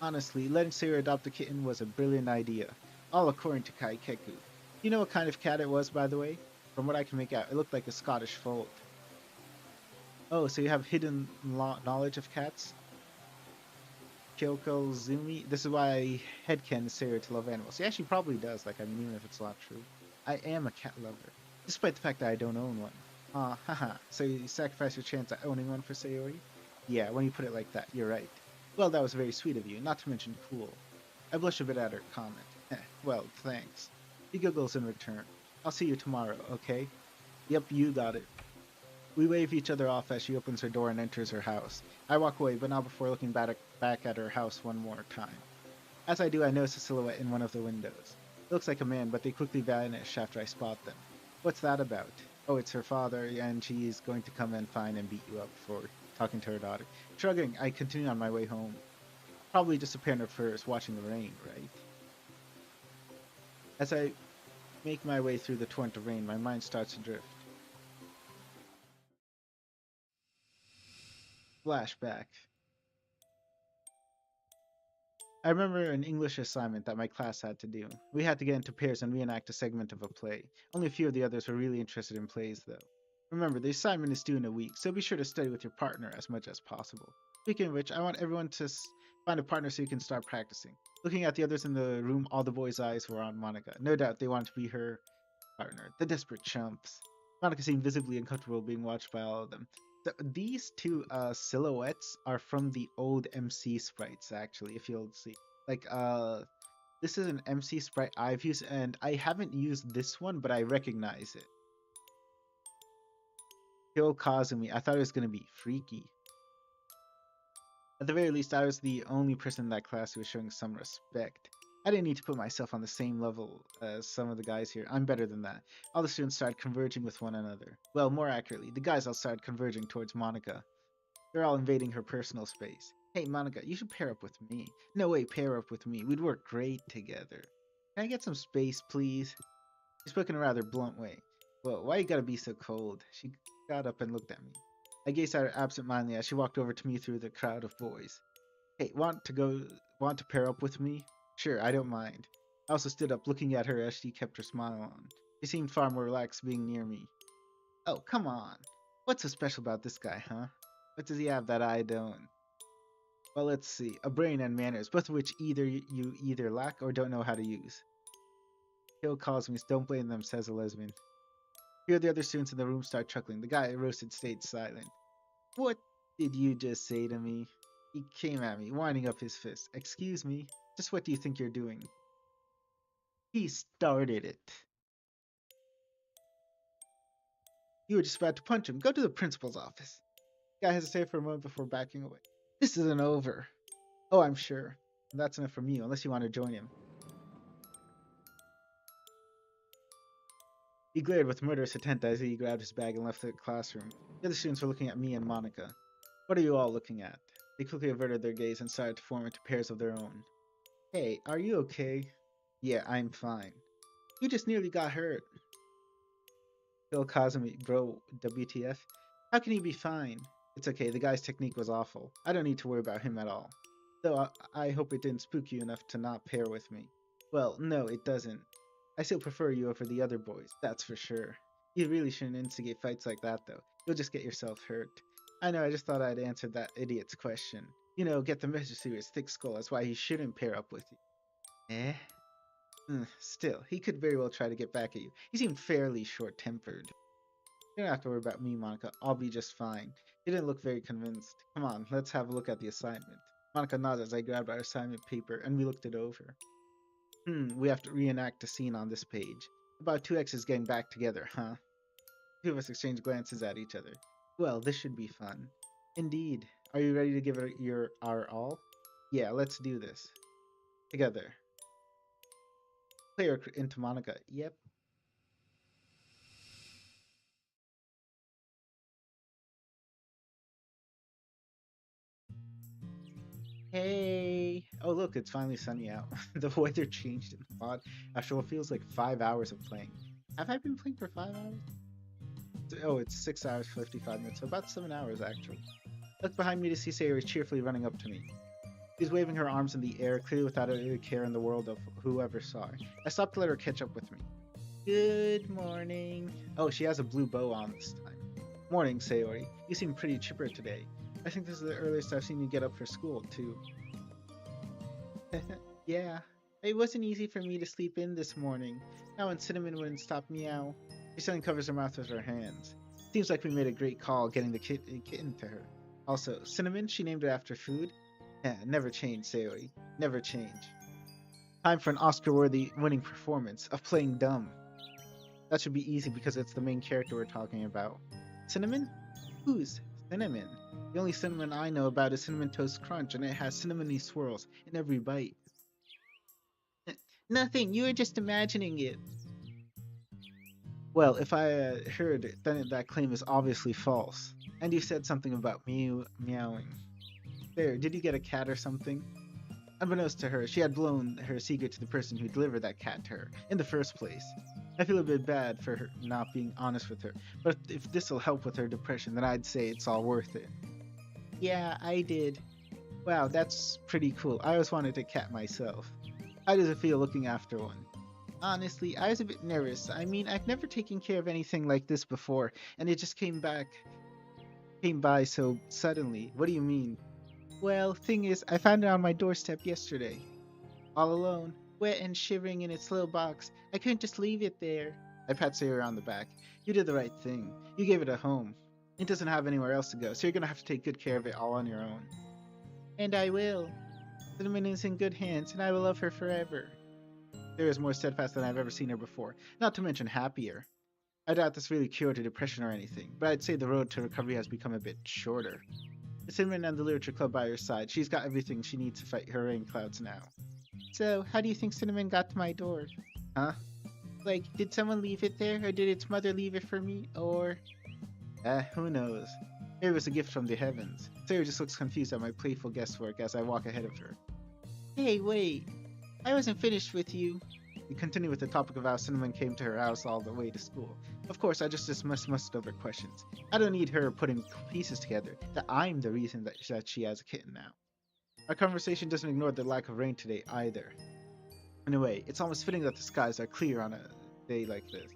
Speaker 2: Honestly, letting Sarah adopt the kitten was a brilliant idea, all according to Kaikeku. You know what kind of cat it was, by the way? From what I can make out, it looked like a Scottish fold. Oh, so you have hidden knowledge of cats? Kyoko Zumi? This is why I headcanon Sarah to love animals. Yeah, she probably does, like, I mean, even if it's not true. I am a cat lover, despite the fact that I don't own one. Haha, so you sacrifice your chance at owning one for Sayori? Yeah, when you put it like that, you're right. Well, that was very sweet of you, not to mention cool. I blush a bit at her comment. Well, thanks. He giggles in return. I'll see you tomorrow, okay? Yep, you got it. We wave each other off as she opens her door and enters her house. I walk away, but not before looking back at her house one more time. As I do, I notice a silhouette in one of the windows. It looks like a man, but they quickly vanish after I spot them. What's that about? Oh, it's her father, and she's going to come and find and beat you up for talking to her daughter. Shrugging, I continue on my way home. Probably just a parent first, watching the rain, right? As I make my way through the torrent of rain, my mind starts to drift. Flashback. I remember an English assignment that my class had to do. We had to get into pairs and reenact a segment of a play. Only a few of the others were really interested in plays, though. Remember, the assignment is due in a week, so be sure to study with your partner as much as possible. Speaking of which, I want everyone to find a partner so you can start practicing. Looking at the others in the room, all the boys' eyes were on Monica. No doubt they wanted to be her partner. The desperate chumps. Monica seemed visibly uncomfortable being watched by all of them. These two silhouettes are from the old MC sprites, actually, if you'll see. Like, this is an MC sprite I've used, and I haven't used this one, but I recognize it. Hyo Kazumi, I thought it was going to be freaky. At the very least, I was the only person in that class who was showing some respect. I didn't need to put myself on the same level as some of the guys here. I'm better than that. All the students started converging with one another. Well, more accurately, the guys all started converging towards Monica. They're all invading her personal space. Hey, Monica, you should pair up with me. No way, pair up with me. We'd work great together. Can I get some space, please? She spoke in a rather blunt way. Well, why you gotta be so cold? She got up and looked at me. I gazed at her absent-mindedly as she walked over to me through the crowd of boys. Hey, want to pair up with me? Sure, I don't mind. I also stood up, looking at her as she kept her smile on. She seemed far more relaxed being near me. Oh, come on. What's so special about this guy, huh? What does he have that I don't? Well, let's see. A brain and manners, both of which you either lack or don't know how to use. Hill calls me, don't blame them, says a lesbian. Here the other students in the room start chuckling. The guy roasted stayed silent. What did you just say to me? He came at me, winding up his fist. Excuse me? Just what do you think you're doing? He started it. You were just about to punch him. Go to the principal's office. The guy hesitated for a moment before backing away. This isn't over. Oh, I'm sure. That's enough from you, unless you want to join him. He glared with murderous intent as he grabbed his bag and left the classroom. The other students were looking at me and Monica. What are you all looking at? They quickly averted their gaze and started to form into pairs of their own. Hey, are you okay? Yeah, I'm fine. You just nearly got hurt. Phil Kazumi, bro, WTF? How can he be fine? It's okay, the guy's technique was awful. I don't need to worry about him at all. Though I hope it didn't spook you enough to not pair with me. Well, no, it doesn't. I still prefer you over the other boys, that's for sure. You really shouldn't instigate fights like that, though. You'll just get yourself hurt. I know, I just thought I'd answered that idiot's question. You know, get the message through his thick skull as why he shouldn't pair up with you. Eh? Still, he could very well try to get back at you. He seemed fairly short-tempered. You don't have to worry about me, Monica. I'll be just fine. He didn't look very convinced. Come on, let's have a look at the assignment. Monica nodded as I grabbed our assignment paper, and we looked it over. We have to reenact a scene on this page. About two exes getting back together, huh? Two of us exchanged glances at each other. Well, this should be fun. Indeed. Are you ready to give it our all? Yeah, let's do this. Together. Player into Monica. Yep. Hey! Oh look, it's finally sunny out. The weather changed in the pod after what feels like 5 hours of playing. Have I been playing for 5 hours? Oh, it's 6 hours, 55 minutes, so about 7 hours actually. Looked behind me to see Sayori cheerfully running up to me. She was waving her arms in the air, clearly without a care in the world of whoever saw her. I stopped to let her catch up with me. Good morning. Oh, she has a blue bow on this time. Morning, Sayori. You seem pretty chipper today. I think this is the earliest I've seen you get up for school, too. Yeah. It wasn't easy for me to sleep in this morning. Now when Cinnamon wouldn't stop meow. She suddenly covers her mouth with her hands. Seems like we made a great call getting the kitten to her. Also, Cinnamon, she named it after food? Never change, Sayori. Never change. Time for an Oscar-worthy winning performance of playing dumb. That should be easy because it's the main character we're talking about. Cinnamon? Who's Cinnamon? The only cinnamon I know about is Cinnamon Toast Crunch, and it has cinnamony swirls in every bite. Nothing, you were just imagining it. Well, if I heard it, then that claim is obviously false. And you said something about meowing. There, did you get a cat or something? Unbeknownst to her, she had blown her secret to the person who delivered that cat to her, in the first place. I feel a bit bad for her not being honest with her, but if this'll help with her depression, then I'd say it's all worth it. Yeah, I did. Wow, that's pretty cool. I always wanted a cat myself. How does it feel looking after one? Honestly, I was a bit nervous. I mean, I've never taken care of anything like this before, and it just came by so suddenly. What do you mean? Well, thing is, I found it on my doorstep yesterday. All alone, wet and shivering in its little box. I couldn't just leave it there. I pat Sarah on the back. You did the right thing. You gave it a home. It doesn't have anywhere else to go, so you're gonna have to take good care of it all on your own. And I will. Cinnamon is in good hands, and I will love her forever. Sarah is more steadfast than I've ever seen her before, not to mention happier. I doubt this really cured her depression or anything, but I'd say the road to recovery has become a bit shorter. With Cinnamon and the Literature Club by her side, she's got everything she needs to fight her rain clouds now. So, how do you think Cinnamon got to my door? Huh? Like, did someone leave it there, or did its mother leave it for me, or... who knows? Maybe it was a gift from the heavens. Sarah just looks confused at my playful guesswork as I walk ahead of her. Hey, wait! I wasn't finished with you. We continue with the topic of how Cinnamon came to her house all the way to school. Of course, I just dismissed most of her questions. I don't need her putting pieces together, that I'm the reason that she has a kitten now. Our conversation doesn't ignore the lack of rain today either. In a way, it's almost fitting that the skies are clear on a day like this.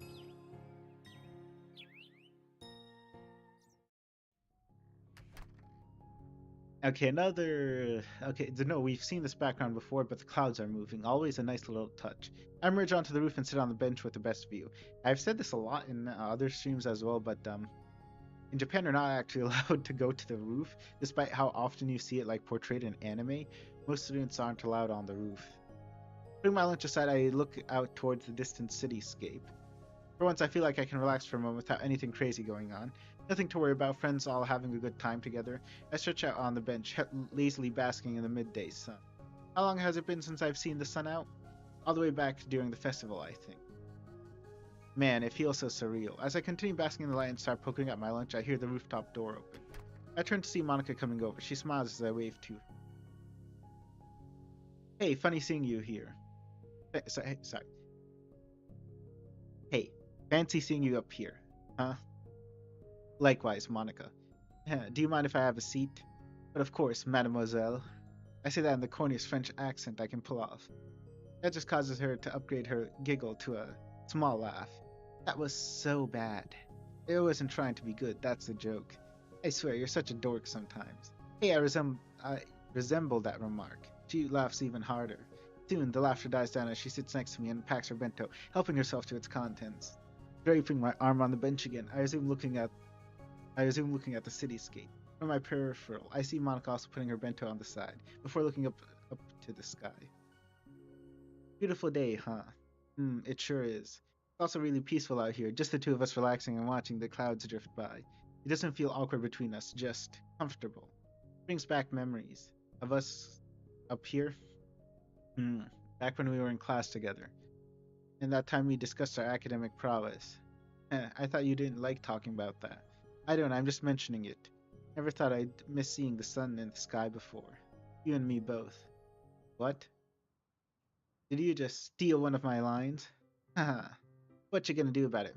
Speaker 2: Okay, another. Okay, no, we've seen this background before, but the clouds are moving. Always a nice little touch. I emerge onto the roof and sit on the bench with the best view. I've said this a lot in other streams as well, but in Japan, you're not actually allowed to go to the roof, despite how often you see it like portrayed in anime. Most students aren't allowed on the roof. Putting my lunch aside, I look out towards the distant cityscape. For once, I feel like I can relax for a moment without anything crazy going on. Nothing to worry about, friends all having a good time together. I stretch out on the bench, lazily basking in the midday sun. How long has it been since I've seen the sun out? All the way back during the festival, I think. Man, it feels so surreal. As I continue basking in the light and start poking at my lunch, I hear the rooftop door open. I turn to see Monica coming over. She smiles as I wave to her. Hey, funny seeing you here. Sorry. Hey, fancy seeing you up here. Huh? Likewise, Monica. Do you mind if I have a seat? But of course, mademoiselle. I say that in the corniest French accent I can pull off. That just causes her to upgrade her giggle to a small laugh. That was so bad. I wasn't trying to be good, that's the joke. I swear, you're such a dork sometimes. Hey, I resemble that remark. She laughs even harder. Soon, the laughter dies down as she sits next to me and packs her bento, helping herself to its contents. Draping my arm on the bench again, I resume looking at the cityscape. From my peripheral, I see Monica also putting her bento on the side, before looking up to the sky. Beautiful day, huh? It sure is. It's also really peaceful out here, just the two of us relaxing and watching the clouds drift by. It doesn't feel awkward between us, just comfortable. Brings back memories of us up here. Hmm, back when we were in class together. And that time we discussed our academic prowess. I thought you didn't like talking about that. I don't, I'm just mentioning it. Never thought I'd miss seeing the sun in the sky before. You and me both. What? Did you just steal one of my lines? Haha. What you gonna do about it,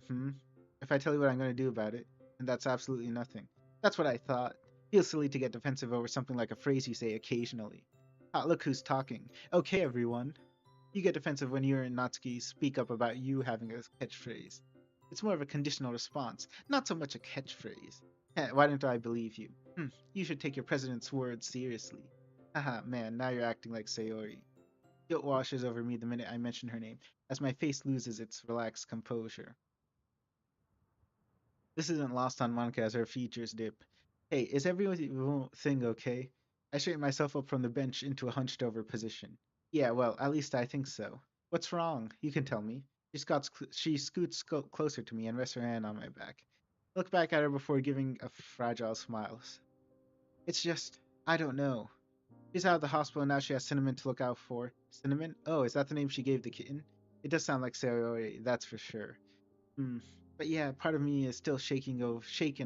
Speaker 2: If I tell you what I'm gonna do about it, then that's absolutely nothing. That's what I thought. Feels silly to get defensive over something like a phrase you say occasionally. Ah, look who's talking. Okay, everyone. You get defensive when you and Natsuki speak up about you having a catchphrase. It's more of a conditional response, not so much a catchphrase. Why don't I believe you? You should take your president's words seriously. Haha, man, now you're acting like Sayori. Guilt washes over me the minute I mention her name, as my face loses its relaxed composure. This isn't lost on Monica as her features dip. Hey, is everything okay? I straighten myself up from the bench into a hunched over position. Yeah, well, at least I think so. What's wrong? You can tell me. She scoots closer to me and rests her hand on my back. I look back at her before giving a fragile smile. It's just, I don't know. She's out of the hospital and now she has Cinnamon to look out for. Cinnamon? Oh, is that the name she gave the kitten? It does sound like Sayori, that's for sure. Hmm. But yeah, part of me is still shaken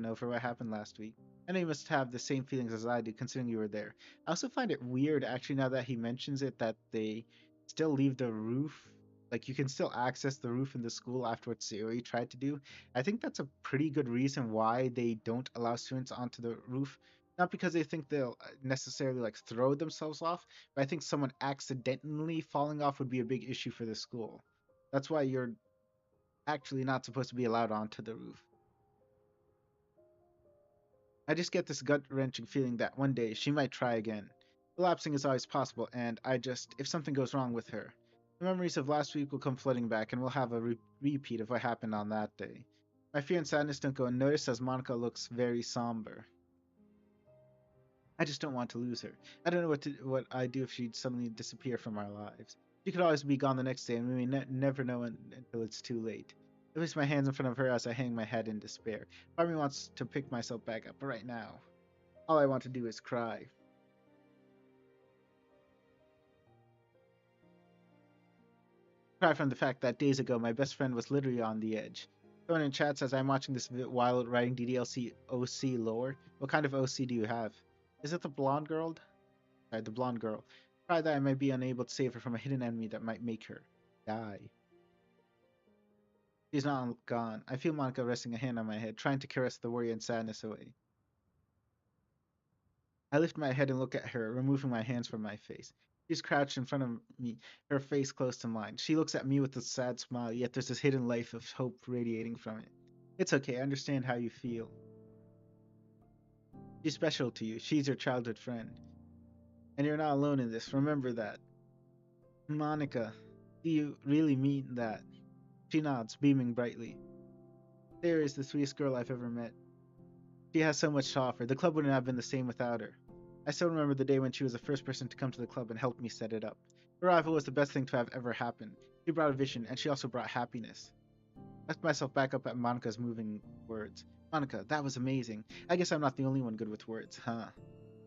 Speaker 2: over what happened last week. I know you must have the same feelings as I do, considering you were there. I also find it weird, actually, now that he mentions it, that they still leave the roof. Like, you can still access the roof in the school after what Sayori tried to do. I think that's a pretty good reason why they don't allow students onto the roof. Not because they think they'll necessarily, like, throw themselves off, but I think someone accidentally falling off would be a big issue for the school. That's why you're actually not supposed to be allowed onto the roof. I just get this gut wrenching feeling that one day she might try again. Relapsing is always possible, and if something goes wrong with her, the memories of last week will come flooding back, and we'll have a repeat of what happened on that day. My fear and sadness don't go unnoticed as Monica looks very somber. I just don't want to lose her. I don't know what I'd do if she'd suddenly disappear from our lives. She could always be gone the next day, and we may never know until it's too late. I place my hands in front of her as I hang my head in despair. Part of me wants to pick myself back up, but right now, all I want to do is cry. Cry from the fact that days ago my best friend was literally on the edge. Someone in chat says I'm watching this while writing DDLC OC lore. What kind of OC do you have? Is it the blonde girl? Sorry, the blonde girl. Cry that I might be unable to save her from a hidden enemy that might make her die. She's not gone. I feel Monica resting a hand on my head, trying to caress the worry and sadness away. I lift my head and look at her, removing my hands from my face. She's crouched in front of me, her face close to mine. She looks at me with a sad smile, yet there's this hidden life of hope radiating from it. It's okay, I understand how you feel. She's special to you. She's your childhood friend. And you're not alone in this. Remember that. Monica, do you really mean that? She nods, beaming brightly. Sarah is the sweetest girl I've ever met. She has so much to offer. The club wouldn't have been the same without her. I still remember the day when she was the first person to come to the club and helped me set it up. Her arrival was the best thing to have ever happened. She brought a vision, and she also brought happiness. I left myself back up at Monica's moving words. Monica, that was amazing. I guess I'm not the only one good with words, huh?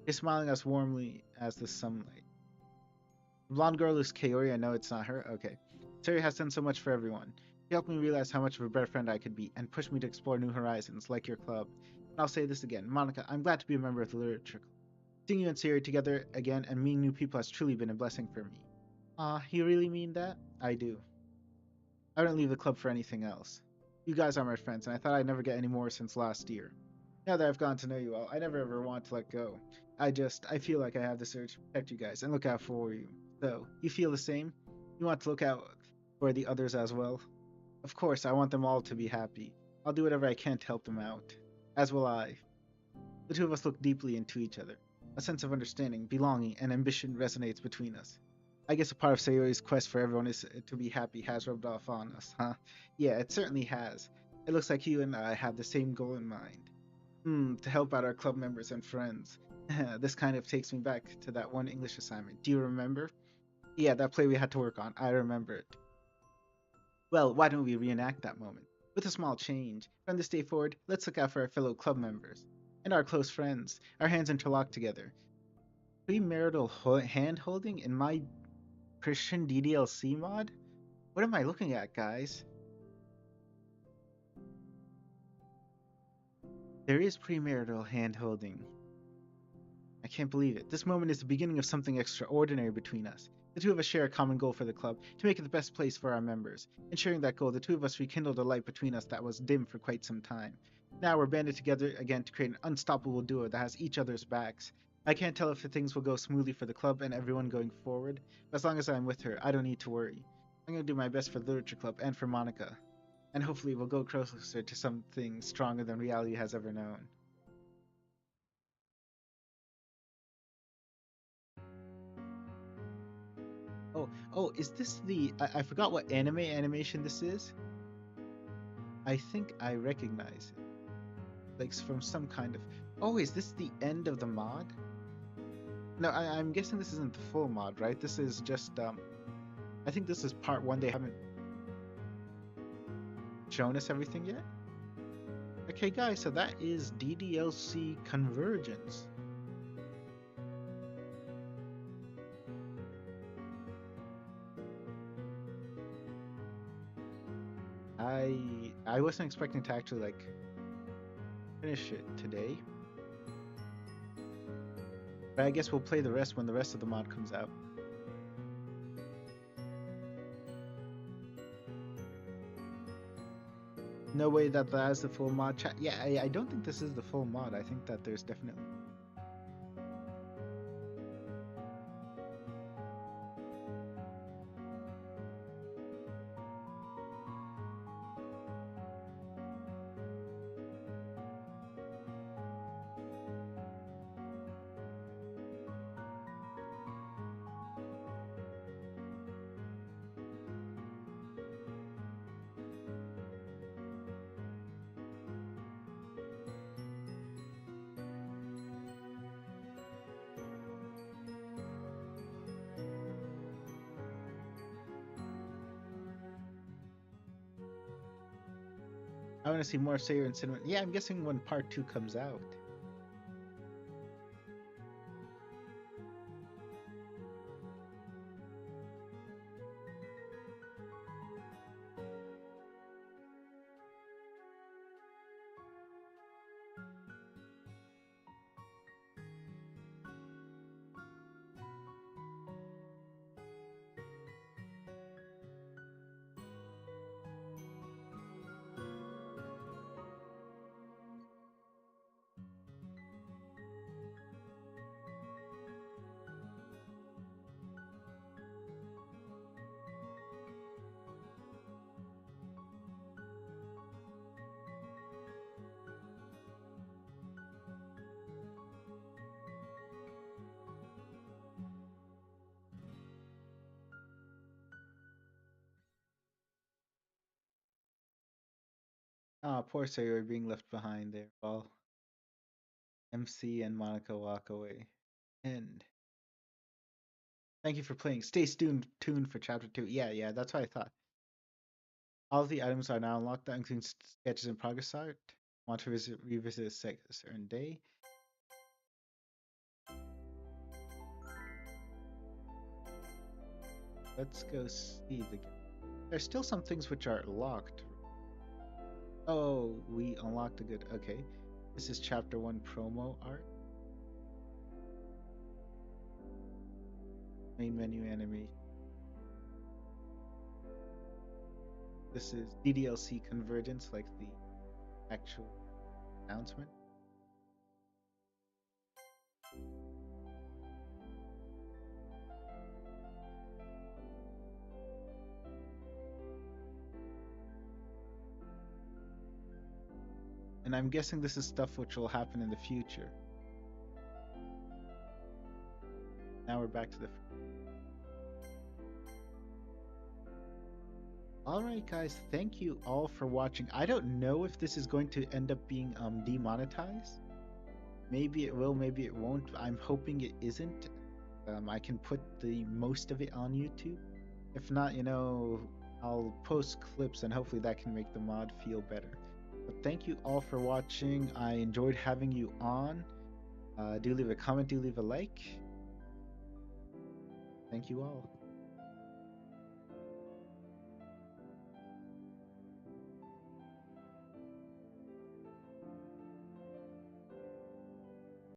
Speaker 2: She's smiling as warmly as the sunlight. The blonde girl is Kaori. I know it's not her. Okay. Sari has done so much for everyone. She helped me realize how much of a better friend I could be, and pushed me to explore new horizons, like your club. And I'll say this again. Monica, I'm glad to be a member of the Literature Club. Seeing you and Siri together again and meeting new people has truly been a blessing for me. You really mean that? I do. I wouldn't leave the club for anything else. You guys are my friends, and I thought I'd never get any more since last year. Now that I've gotten to know you all, I never ever want to let go. I feel like I have this urge to protect you guys and look out for you. So, you feel the same? You want to look out for the others as well? Of course, I want them all to be happy. I'll do whatever I can to help them out. As will I. The two of us look deeply into each other. A sense of understanding, belonging, and ambition resonates between us. I guess a part of Sayori's quest for everyone is to be happy has rubbed off on us, huh? Yeah, it certainly has. It looks like you and I have the same goal in mind. To help out our club members and friends. This kind of takes me back to that one English assignment. Do you remember? Yeah, that play we had to work on. I remember it. Well, why don't we reenact that moment? With a small change. From this day forward, let's look out for our fellow club members. And our close friends. Our hands interlocked together. Premarital hand-holding in my Christian DDLC mod? What am I looking at, guys? There is premarital hand-holding. I can't believe it. This moment is the beginning of something extraordinary between us. The two of us share a common goal for the club, to make it the best place for our members. In sharing that goal, the two of us rekindled a light between us that was dim for quite some time. Now we're banded together again to create an unstoppable duo that has each other's backs. I can't tell if things will go smoothly for the club and everyone going forward, but as long as I'm with her, I don't need to worry. I'm going to do my best for the Literature Club and for Monica. And hopefully we'll go closer to something stronger than reality has ever known. Oh, is this the... I forgot what anime animation this is. I think I recognize it. Like from some kind of... Oh, is this the end of the mod? No, I'm guessing this isn't the full mod, right? This is just, I think this is part 1. They haven't shown us everything yet. Okay, guys, so that is DDLC Convergence. I wasn't expecting to actually like finish it today. But I guess we'll play the rest when the rest of the mod comes out. No way that is the full mod chat. Yeah, I don't think this is the full mod. I think that there's definitely... I want to see more Sayer and Cinnamon. Yeah, I'm guessing when part 2 comes out. Ah, poor Sayori being left behind there while MC and Monica walk away. End. Thank you for playing. Stay tuned for chapter 2. Yeah, that's what I thought. All of the items are now unlocked, that includes sketches and progress art. Want to revisit a certain day? Let's go see the. There's still some things which are locked. Oh, we unlocked a good. Okay, this is chapter 1 promo art. Main menu enemy. This is DDLC Convergence, like the actual announcement. And I'm guessing this is stuff which will happen in the future. Now we're back to the. Alright guys, thank you all for watching. I don't know if this is going to end up being demonetized. Maybe it will, maybe it won't. I'm hoping it isn't. I can put the most of it on YouTube. If not, I'll post clips and hopefully that can make the mod feel better. But thank you all for watching. I enjoyed having you on. Do leave a comment, do leave a like. Thank you all.